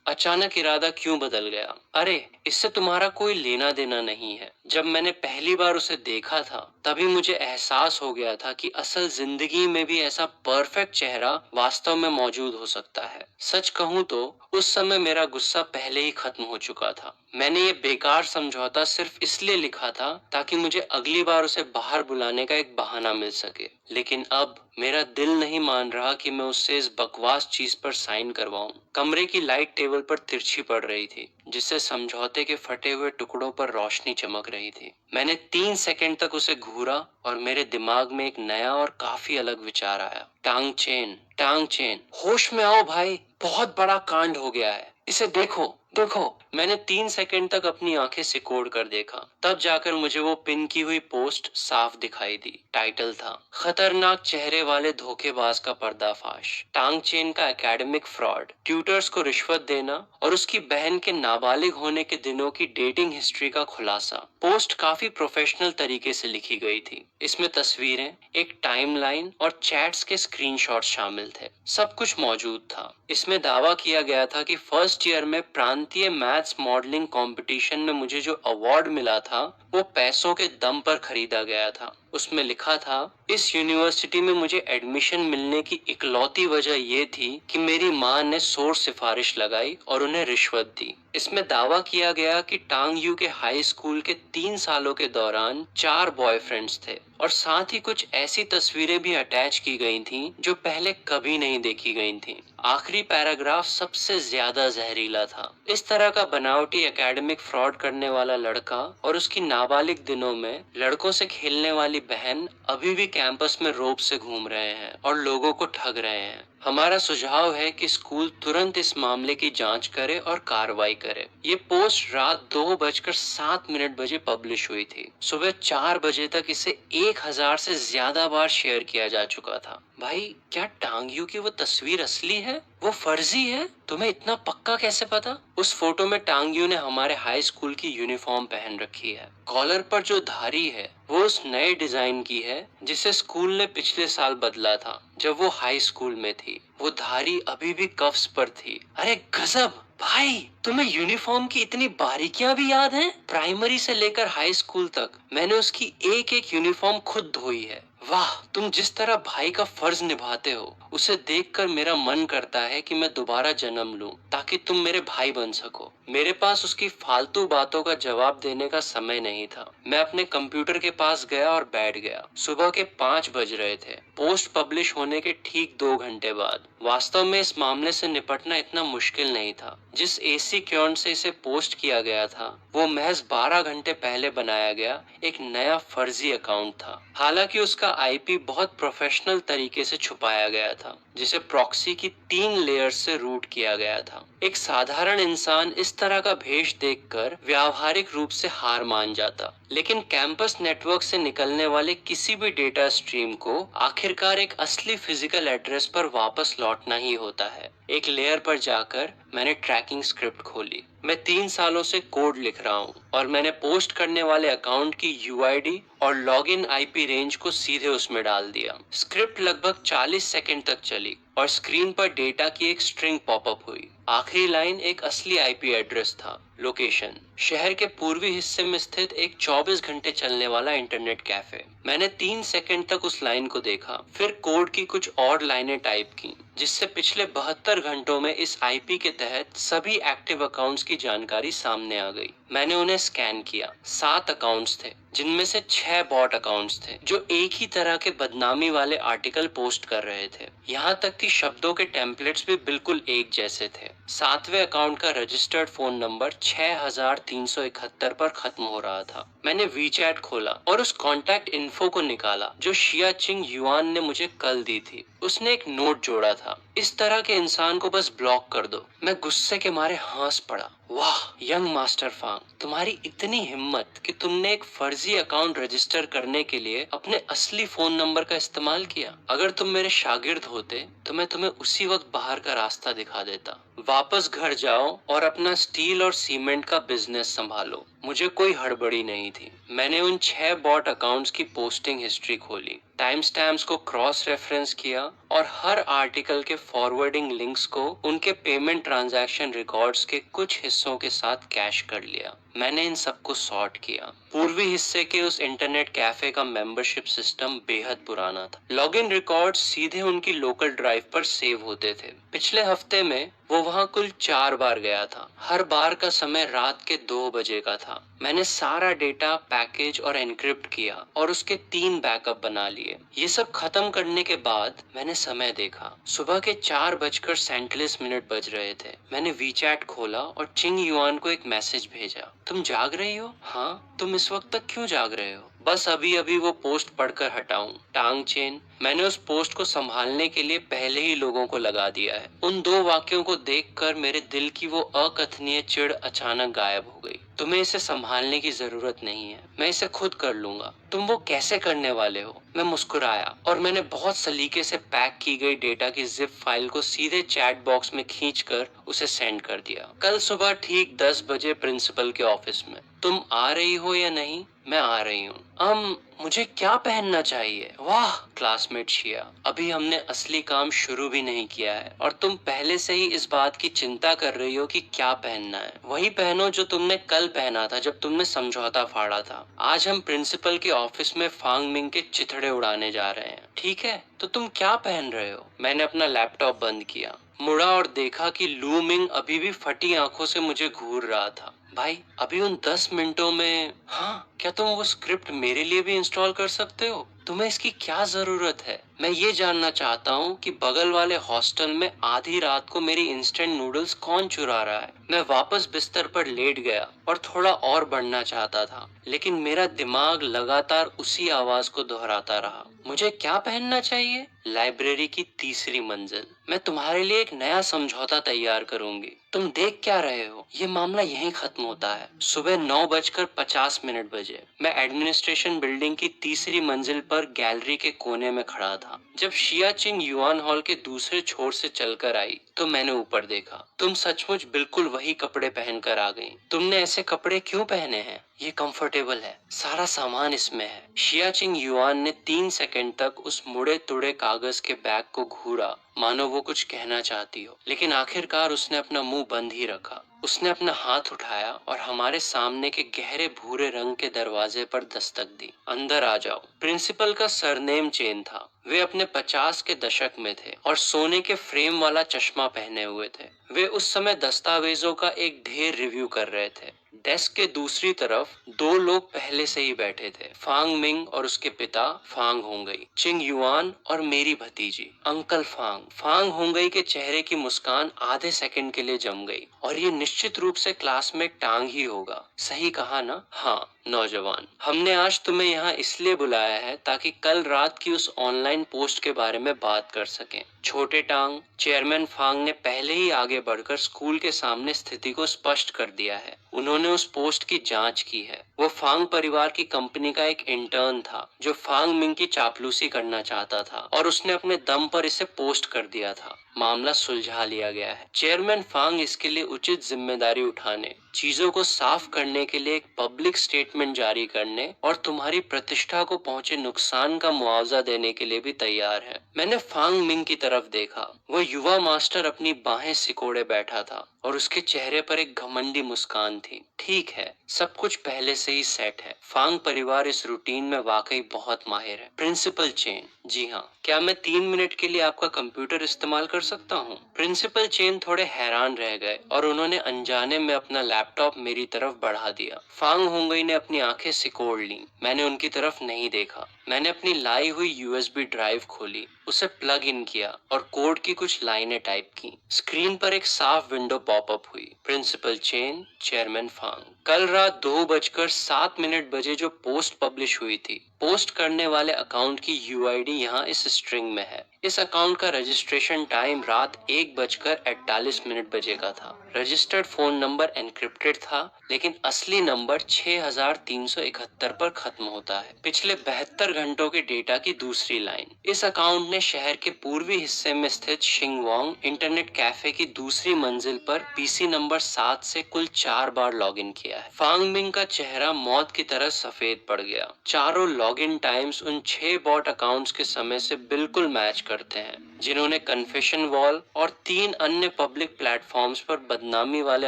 अचानक इरादा क्यों बदल गया? अरे, इससे तुम्हारा कोई लेना देना नहीं है। जब मैंने पहली बार उसे देखा था, तभी मुझे एहसास हो गया था कि असल जिंदगी में भी ऐसा परफेक्ट चेहरा वास्तव में मौजूद हो सकता है। सच कहूँ तो उस समय मेरा गुस्सा पहले ही खत्म हो चुका था। मैंने ये बेकार समझौता सिर्फ इसलिए लिखा था ताकि मुझे अगली बार उसे बाहर बुलाने का एक बहाना मिल सके। लेकिन अब मेरा दिल नहीं मान रहा कि मैं उससे इस बकवास चीज पर साइन करवाऊं। कमरे की लाइट टेबल पर तिरछी पड़ रही थी, जिससे समझौते के फटे हुए टुकड़ों पर रोशनी चमक रही थी। मैंने 3 सेकंड तक उसे घूरा और मेरे दिमाग में एक नया और काफी अलग विचार आया। टांग चेन, टांग चेन। होश में आओ भाई, बहुत बड़ा कांड हो गया है। इसे देखो, देखो। मैंने 3 सेकंड तक अपनी आंखें सिकोड़ कर देखा, तब जाकर मुझे वो पिन की हुई पोस्ट साफ दिखाई दी। टाइटल था, खतरनाक चेहरे वाले धोखेबाज का पर्दाफाश, टांग चेन का एकेडमिक फ्रॉड, ट्यूटर्स को रिश्वत देना और उसकी बहन के नाबालिग होने के दिनों की डेटिंग हिस्ट्री का खुलासा। पोस्ट काफी प्रोफेशनल तरीके से लिखी गई थी। इसमें तस्वीरें, एक टाइमलाइन और चैट्स के स्क्रीनशॉट्स शामिल थे। सब कुछ मौजूद था। इसमें दावा किया गया था कि फर्स्ट ईयर में प्रांतीय मैथ्स मॉडलिंग कंपटीशन में मुझे जो अवार्ड मिला था, वो पैसों के दम पर खरीदा गया था। उसमें लिखा था, इस यूनिवर्सिटी में मुझे एडमिशन मिलने की इकलौती वजह ये थी कि मेरी माँ ने सोर्स सिफारिश लगाई और उन्हें रिश्वत दी। इसमें दावा किया गया कि टांग यू के हाई स्कूल के 3 सालों के दौरान 4 बॉयफ्रेंड्स थे और साथ ही कुछ ऐसी तस्वीरें भी अटैच की गई थीं जो पहले कभी नहीं देखी गई थीं। आखिरी पैराग्राफ सबसे ज्यादा जहरीला था। इस तरह का बनावटी एकेडमिक फ्रॉड करने वाला लड़का और उसकी नाबालिग दिनों में लड़कों से खेलने वाली बहन अभी भी कैंपस में रोब से घूम रहे हैं और लोगों को ठग रहे हैं। हमारा सुझाव है कि स्कूल तुरंत इस मामले की जांच करे और कार्रवाई करे। ये पोस्ट रात 2:07 पब्लिश हुई थी। सुबह 4 बजे तक इसे 1000 से ज्यादा बार शेयर किया जा चुका था। भाई, क्या टांग यू की वो तस्वीर असली है? वो फर्जी है? तुम्हें इतना पक्का कैसे पता? उस फोटो में टांग यू ने हमारे हाई स्कूल की यूनिफॉर्म पहन रखी है। कॉलर पर जो धारी है वो उस नए डिजाइन की है जिसे स्कूल ने पिछले साल बदला था जब वो हाई स्कूल में थी। वो धारी अभी भी कफ्स पर थी। अरे गजब भाई, तुम्हें यूनिफॉर्म की इतनी बारीकियां भी याद हैं? प्राइमरी से लेकर हाई स्कूल तक मैंने उसकी एक एक यूनिफॉर्म खुद धोई है। वाह, तुम जिस तरह भाई का फर्ज निभाते हो, उसे देखकर मेरा मन करता है कि मैं दोबारा जन्म लूं ताकि तुम मेरे भाई बन सको। मेरे पास उसकी फालतू बातों का जवाब देने का समय नहीं था। मैं अपने कंप्यूटर के पास गया और बैठ गया। सुबह के 5 बज रहे थे, पोस्ट पब्लिश होने के ठीक 2 घंटे बाद। वास्तव में इस मामले से निपटना इतना मुश्किल नहीं था। जिस एसी अकाउंट से इसे पोस्ट किया गया था, वो महज 12 घंटे पहले बनाया गया एक नया फर्जी अकाउंट था। हालांकि उसका आईपी बहुत प्रोफेशनल तरीके से छुपाया गया था, जिसे प्रॉक्सी की 3 लेयर से रूट किया गया था। एक साधारण इंसान इस तरह का भेष देखकर व्यावहारिक रूप से हार मान जाता, लेकिन कैंपस नेटवर्क से निकलने वाले किसी भी डेटा स्ट्रीम को आखिरकार एक असली फिजिकल एड्रेस पर वापस लौटना ही होता है। एक लेयर पर जाकर मैंने ट्रैकिंग स्क्रिप्ट खोली। मैं 3 सालों से कोड लिख रहा हूँ और मैंने पोस्ट करने वाले अकाउंट की यूआईडी और लॉगिन आईपी रेंज को सीधे उसमें डाल दिया। स्क्रिप्ट लगभग 40 सेकंड तक चली और स्क्रीन पर डेटा की एक स्ट्रिंग पॉपअप हुई। आखिरी लाइन एक असली आईपी एड्रेस था। लोकेशन, शहर के पूर्वी हिस्से में स्थित एक 24 घंटे चलने वाला इंटरनेट कैफे। मैंने 3 सेकंड तक उस लाइन को देखा, फिर कोड की कुछ और लाइनें टाइप की, जिससे पिछले 72 घंटों में इस आईपी के तहत सभी एक्टिव अकाउंट्स की जानकारी सामने आ गई। मैंने उन्हें स्कैन किया। 7 अकाउंट्स थे, जिनमें से 6 बॉट अकाउंट्स थे जो एक ही तरह के बदनामी वाले आर्टिकल पोस्ट कर रहे थे। यहाँ तक कि शब्दों के टेम्पलेट्स भी बिल्कुल एक जैसे थे। 7वें अकाउंट का रजिस्टर्ड फोन नंबर 6371 पर खत्म हो रहा था। मैंने वीचैट खोला और उस कांटेक्ट इन्फो को निकाला जो शिया चिंग युआन ने मुझे कल दी थी। उसने एक नोट जोड़ा था, इस तरह के इंसान को बस ब्लॉक कर दो। मैं गुस्से के मारे हंस पड़ा। वाह यंग मास्टर फांग, तुम्हारी इतनी हिम्मत कि तुमने एक फर्जी अकाउंट रजिस्टर करने के लिए अपने असली फोन नंबर का इस्तेमाल किया। अगर तुम मेरे शागिर्द होते तो मैं तुम्हें उसी वक्त बाहर का रास्ता दिखा देता। वापस घर जाओ और अपना स्टील और सीमेंट का बिजनेस संभालो। मुझे कोई हड़बड़ी नहीं थी। मैंने उन 6 बॉट अकाउंट्स की पोस्टिंग हिस्ट्री खोली, टाइम स्टैम्प्स को क्रॉस रेफरेंस किया और हर आर्टिकल के फॉरवर्डिंग लिंक्स को उनके पेमेंट ट्रांजैक्शन रिकॉर्ड्स के कुछ हिस्सों के साथ कैश कर लिया। मैंने इन सबको सॉर्ट किया। पूर्वी हिस्से के उस इंटरनेट कैफे का मेंबरशिप सिस्टम बेहद पुराना था। लॉगिन रिकॉर्ड्स सीधे उनकी लोकल ड्राइव पर सेव होते थे। पिछले हफ्ते में वो वहां कुल 4 बार गया था। हर बार का समय रात के 2 बजे का था। मैंने सारा डेटा पैकेज और एनक्रिप्ट किया और उसके 3 बैकअप बना लिए। ये सब खत्म करने के बाद मैंने समय देखा। सुबह के 4:47 बज रहे थे। मैंने वीचैट खोला और चिंग युआन को एक मैसेज भेजा। तुम जाग रही हो? हाँ। तुम इस वक्त तक क्यों जाग रहे हो? बस अभी अभी वो पोस्ट पढ़कर हटाऊं। टांग चेन। मैंने उस पोस्ट को संभालने के लिए पहले ही लोगों को लगा दिया है। उन 2 वाक्यों को देखकर मेरे दिल की वो अकथनीय चिढ़ अचानक गायब हो गई। तुम्हें इसे संभालने की जरूरत नहीं है, मैं इसे खुद कर लूंगा। तुम वो कैसे करने वाले हो? मैं मुस्कुराया और मैंने बहुत सलीके से पैक की गई डेटा की जिप फाइल को सीधे चैट बॉक्स में खींचकर उसे सेंड कर दिया। कल सुबह ठीक 10 बजे प्रिंसिपल के ऑफिस में। तुम आ रही हो या नहीं? मैं आ रही हूँ। मुझे क्या पहनना चाहिए? वाह क्लासमेट शिया, अभी हमने असली काम शुरू भी नहीं किया है और तुम पहले से ही इस बात की चिंता कर रही हो कि क्या पहनना है। वही पहनो जो तुमने कल पहना था जब तुमने समझौता फाड़ा था। आज हम प्रिंसिपल के ऑफिस में फांग मिंग के चिथड़े उड़ाने जा रहे हैं, ठीक है? तो तुम क्या पहन रहे हो? मैंने अपना लैपटॉप बंद किया, मुड़ा और देखा कि लू मिंग अभी भी फटी आंखों से मुझे घूर रहा था। भाई अभी उन 10 मिनटों में। हाँ, क्या तुम वो स्क्रिप्ट मेरे लिए भी इंस्टॉल कर सकते हो? तुम्हें इसकी क्या जरूरत है? मैं ये जानना चाहता हूँ कि बगल वाले हॉस्टल में आधी रात को मेरी इंस्टेंट नूडल्स कौन चुरा रहा है। मैं वापस बिस्तर पर लेट गया और थोड़ा और बढ़ना चाहता था, लेकिन मेरा दिमाग लगातार उसी आवाज को दोहराता रहा। मुझे क्या पहनना चाहिए? लाइब्रेरी की तीसरी मंजिल। मैं तुम्हारे लिए एक नया समझौता तैयार करूंगी। तुम देख क्या रहे हो? ये मामला यहीं खत्म होता है। सुबह 9:50 बजे मैं एडमिनिस्ट्रेशन बिल्डिंग की तीसरी मंजिल पर गैलरी के कोने में खड़ा था। जब शिया चिंग युआन हॉल के दूसरे छोर से चलकर आई तो मैंने ऊपर देखा। तुम सचमुच बिल्कुल वही कपड़े पहनकर आ गई। तुमने ऐसे कपड़े क्यों पहने हैं? ये कंफर्टेबल है, सारा सामान इसमें है। शिया चिंग युआन ने 3 सेकंड तक उस मुड़े तुड़े कागज के बैग को घूरा, मानो वो कुछ कहना चाहती हो, लेकिन आखिरकार उसने अपना मुंह बंद ही रखा। उसने अपना हाथ उठाया और हमारे सामने के गहरे भूरे रंग के दरवाजे पर दस्तक दी। अंदर आ जाओ। प्रिंसिपल का सरनेम चेन था। वे अपने 50 के दशक में थे और सोने के फ्रेम वाला चश्मा पहने हुए थे। वे उस समय दस्तावेजों का एक ढेर रिव्यू कर रहे थे। डेस्क के दूसरी तरफ 2 लोग पहले से ही बैठे थे, फांग मिंग और उसके पिता फांग होंगई, चिंग युआन और मेरी भतीजी अंकल फांग। फांग होंगई के चेहरे की मुस्कान आधे सेकंड के लिए जम गई। और ये निश्चित रूप से क्लासमेट टांग ही होगा, सही कहा ना? हाँ नौजवान, हमने आज तुम्हें यहाँ इसलिए बुलाया है ताकि कल रात की उस ऑनलाइन पोस्ट के बारे में बात कर सकें। छोटे टांग, चेयरमैन फांग ने पहले ही आगे बढ़कर स्कूल के सामने स्थिति को स्पष्ट कर दिया है। उन्होंने उस पोस्ट की जांच की है। वो फांग परिवार की कंपनी का एक इंटर्न था जो फांग मिंग की चापलूसी करना चाहता था और उसने अपने दम पर इसे पोस्ट कर दिया था। मामला सुलझा लिया गया है। चेयरमैन फांग इसके लिए उचित जिम्मेदारी उठाने, चीजों को साफ करने के लिए एक पब्लिक स्टेटमेंट जारी करने और तुम्हारी प्रतिष्ठा को पहुंचे नुकसान का मुआवजा देने के लिए भी तैयार है। मैंने फांग मिंग की तरफ देखा। वो युवा मास्टर अपनी बाहें सिकोड़े बैठा था और उसके चेहरे पर एक घमंडी मुस्कान थी। ठीक है, सब कुछ पहले से ही सेट है। फांग परिवार इस रूटीन में वाकई बहुत माहिर है। प्रिंसिपल चेन, जी हाँ, क्या मैं 3 मिनट के लिए आपका कंप्यूटर इस्तेमाल कर सकता हूँ? प्रिंसिपल चेन थोड़े हैरान रह गए और उन्होंने अनजाने में अपना लैपटॉप मेरी तरफ बढ़ा दिया। फांग होंगई ने अपनी आंखें सिकोड़ ली। मैंने उनकी तरफ नहीं देखा। मैंने अपनी लाई हुई यूएसबी ड्राइव खोली, उसे प्लग इन किया और कोड की कुछ लाइनें टाइप की। स्क्रीन पर एक साफ विंडो पॉपअप हुई। Principal Chen, chairman Fang. कल रात 2:07 बजे जो पोस्ट पब्लिश हुई थी, पोस्ट करने वाले अकाउंट की यूआईडी यहाँ इस स्ट्रिंग में है। इस अकाउंट का रजिस्ट्रेशन टाइम रात 1:48 बजे का था। रजिस्टर्ड फोन नंबर एनक्रिप्टेड था, लेकिन असली नंबर 6371 पर खत्म होता है। पिछले 72 घंटों के डेटा की दूसरी लाइन। इस अकाउंट ने शहर के पूर्वी हिस्से में स्थित शिंगवांग इंटरनेट कैफे की दूसरी मंजिल पर पीसी नंबर 7 से कुल 4 बार लॉगिन किया है। फांग बिंग का चेहरा मौत की तरह सफेद पड़ गया। चारों लॉगिन टाइम्स उन 6 बॉट अकाउंट्स के समय से बिल्कुल मैच करते हैं, जिन्होंने कन्फेशन वॉल और 3 अन्य पब्लिक प्लेटफॉर्म्स पर बदनामी वाले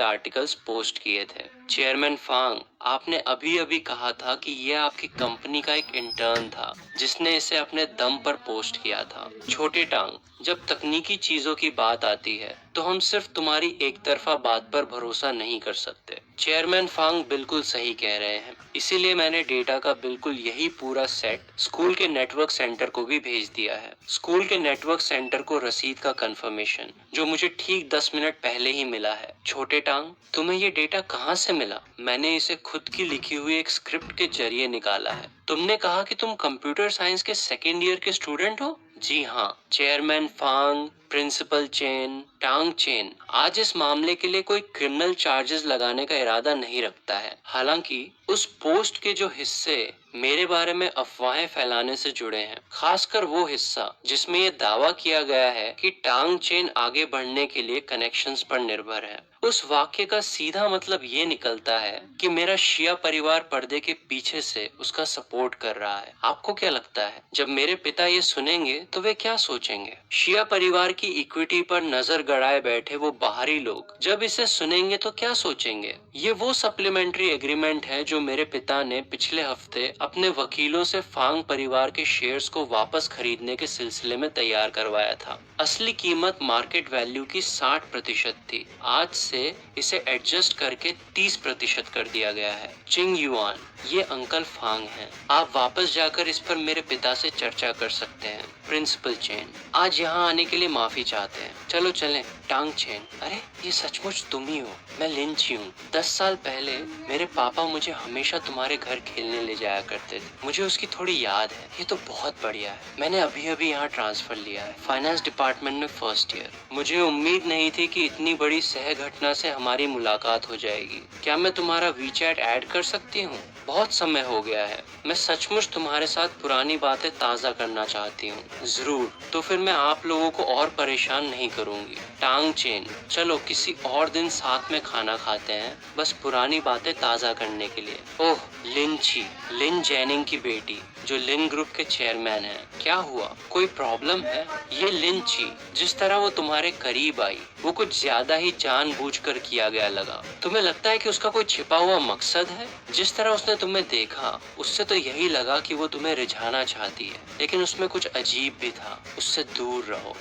आर्टिकल्स पोस्ट किए थे। चेयरमैन फांग, आपने अभी अभी कहा था कि यह आपकी कंपनी का एक इंटर्न था जिसने इसे अपने दम पर पोस्ट किया था। छोटे टांग, जब तकनीकी चीजों की बात आती है तो हम सिर्फ तुम्हारी एक तरफा बात पर भरोसा नहीं कर सकते। चेयरमैन फांग बिल्कुल सही कह रहे हैं, इसीलिए मैंने डेटा का बिल्कुल यही पूरा सेट स्कूल के नेटवर्क सेंटर को भी भेज दिया है। स्कूल के नेटवर्क सेंटर को रसीद का कंफर्मेशन, जो मुझे ठीक 10 मिनट पहले ही मिला है। छोटे टांग, तुम्हें ये डेटा कहाँ से मिला? मैंने इसे खुद की लिखी हुई एक स्क्रिप्ट के जरिए निकाला है। तुमने कहा कि तुम कंप्यूटर साइंस के सेकेंड ईयर के स्टूडेंट हो? जी हाँ। चेयरमैन फांग, प्रिंसिपल चेन, टांग चेन आज इस मामले के लिए कोई क्रिमिनल चार्जेस लगाने का इरादा नहीं रखता है। हालांकि उस पोस्ट के जो हिस्से मेरे बारे में अफवाहें फैलाने से जुड़े हैं, खासकर वो हिस्सा जिसमें ये दावा किया गया है कि टांग चेन आगे बढ़ने के लिए कनेक्शंस पर निर्भर है, उस वाक्य का सीधा मतलब ये निकलता है कि मेरा शिया परिवार पर्दे के पीछे से उसका सपोर्ट कर रहा है। आपको क्या लगता है, जब मेरे पिता ये सुनेंगे तो वे क्या सोचेंगे? शिया परिवार की इक्विटी पर नजर गड़ाए बैठे वो बाहरी लोग जब इसे सुनेंगे तो क्या सोचेंगे? ये वो सप्लीमेंट्री एग्रीमेंट है जो मेरे पिता ने पिछले हफ्ते अपने वकीलों से फांग परिवार के शेयर्स को वापस खरीदने के सिलसिले में तैयार करवाया था। असली कीमत मार्केट वैल्यू की 60% थी। आज से इसे एडजस्ट करके 30% कर दिया गया है। चिंग युआन, ये अंकल फांग हैं। आप वापस जाकर इस पर मेरे पिता से चर्चा कर सकते हैं। प्रिंसिपल चेन, आज यहाँ आने के लिए माफी चाहते हैं। चलो चलें। टांग चेन, अरे ये सचमुच तुम ही हो। मैं लिन ची हूँ। 10 साल पहले मेरे पापा मुझे हमेशा तुम्हारे घर खेलने ले जाया करते थे। मुझे उसकी थोड़ी याद है। ये तो बहुत बढ़िया है। मैंने अभी अभी यहाँ ट्रांसफर लिया है, फाइनेंस डिपार्टमेंट में फर्स्ट ईयर। मुझे उम्मीद नहीं थी कि इतनी बड़ी सह घटना से हमारी मुलाकात हो जाएगी। क्या मैं तुम्हारा वीचैट ऐड कर सकती हूँ? बहुत समय हो गया है। मैं सचमुच तुम्हारे साथ पुरानी बातें ताज़ा करना चाहती हूँ। जरूर, तो फिर मैं आप लोगों को और परेशान नहीं करूँगी। टांग चेन, चलो किसी और दिन साथ में खाना खाते हैं, बस पुरानी बातें ताज़ा करने के लिए। ओह, लिन ची, लिन जैनिंग की बेटी, जो लिन ग्रुप के चेयरमैन हैं। क्या हुआ, कोई प्रॉब्लम है? ये लिन ची, जिस तरह वो तुम्हारे करीब आई, वो कुछ ज्यादा ही जानबूझकर किया गया लगा। तुम्हें लगता है कि उसका कोई छिपा हुआ मकसद है? जिस तरह उसने तुम्हें देखा, उससे तो यही लगा कि वो तुम्हें रिझाना चाहती है, लेकिन उसमें कुछ अजीब भी था। उससे दूर रहो।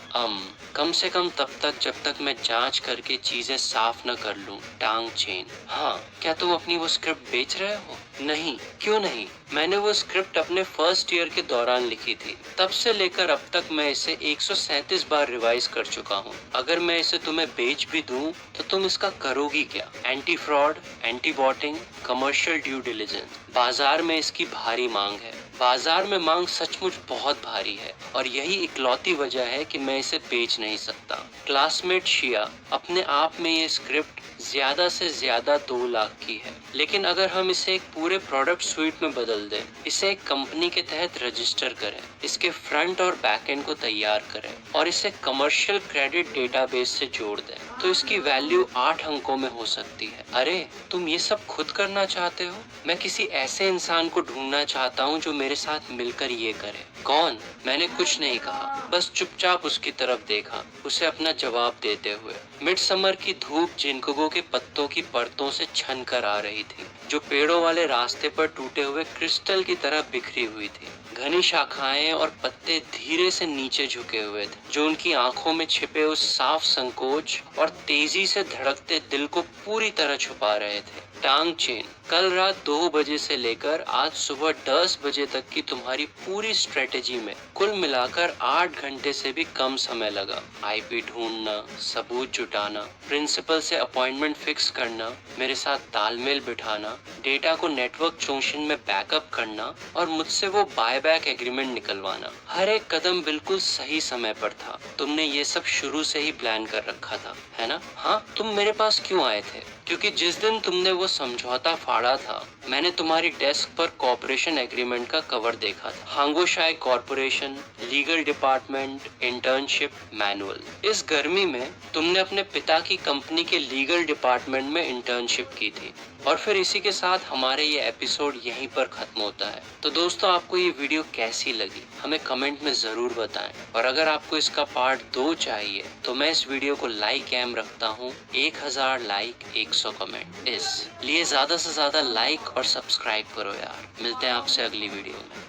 कम से कम तब तक जब तक मैं जांच करके चीजें साफ न कर लूं। टांग चेन, हाँ, क्या तुम अपनी वो स्क्रिप्ट बेच रहे हो? नहीं। क्यों नहीं? मैंने वो स्क्रिप्ट अपने फर्स्ट ईयर के दौरान लिखी थी। तब से लेकर अब तक मैं इसे 137 बार रिवाइज कर चुका हूँ। अगर मैं इसे तुम्हें बेच भी दूं, तो तुम इसका करोगी क्या? Anti fraud, anti botting, commercial due diligence. बाजार में इसकी भारी मांग है। बाजार में मांग सचमुच बहुत भारी है, और यही इकलौती वजह है कि मैं इसे बेच नहीं सकता। क्लासमेट शिया, अपने आप में ये स्क्रिप्ट ज्यादा से ज्यादा 2 लाख की है, लेकिन अगर हम इसे एक पूरे प्रोडक्ट स्वीट में बदल दें, इसे एक कंपनी के तहत रजिस्टर करें, इसके फ्रंट और बैक एंड को तैयार करें और इसे कमर्शियल क्रेडिट डेटाबेस से जोड़ दें, तो इसकी वैल्यू 8 अंकों में हो सकती है। अरे, तुम ये सब खुद करना चाहते हो? मैं किसी ऐसे इंसान को ढूंढना चाहता हूँ जो मेरे साथ मिलकर ये करे। कौन? मैंने कुछ नहीं कहा, बस चुपचाप उसकी तरफ देखा, उसे अपना जवाब देते हुए। मिडसमर की धूप जिनकुगो के पत्तों की परतों से छन कर आ रही थी, जो पेड़ों वाले रास्ते पर टूटे हुए क्रिस्टल की तरह बिखरी हुई थी। घनी शाखाएं और पत्ते धीरे से नीचे झुके हुए थे, जो उनकी आंखों में छिपे उस साफ संकोच और तेजी से धड़कते दिल को पूरी तरह छुपा रहे थे। टांग चेन। कल रात 2 बजे से लेकर आज सुबह 10 बजे तक की तुम्हारी पूरी स्ट्रेटेजी में कुल मिलाकर 8 घंटे से भी कम समय लगा। आईपी ढूंढना, सबूत जुटाना, प्रिंसिपल से अपॉइंटमेंट फिक्स करना, मेरे साथ तालमेल बिठाना, डेटा को नेटवर्क जंक्शन में बैकअप करना और मुझसे वो बायबैक एग्रीमेंट निकलवाना। हर एक कदम बिल्कुल सही समय पर था। तुमने ये सब शुरू से ही प्लान कर रखा था, है ना? हाँ, तुम मेरे पास क्यों आए थे? क्योंकि जिस दिन तुमने वो समझौता फाड़ा था, मैंने तुम्हारी डेस्क पर कॉर्पोरेशन एग्रीमेंट का कवर देखा था। Hangoshai corporation, legal department, internship, manual. इस गर्मी में तुमने अपने पिता की कंपनी के लीगल डिपार्टमेंट में इंटर्नशिप की थी। और फिर इसी के साथ हमारे ये एपिसोड यहीं पर खत्म होता है। तो दोस्तों, आपको ये वीडियो कैसी लगी हमें कमेंट में जरूर बताएं। और अगर आपको इसका पार्ट 2 चाहिए तो मैं इस वीडियो को लाइक एम रखता हूँ 1000 लाइक 100 कमेंट। इसलिए ज्यादा से ज्यादा लाइक और सब्सक्राइब करो यार। मिलते हैं आपसे अगली वीडियो में।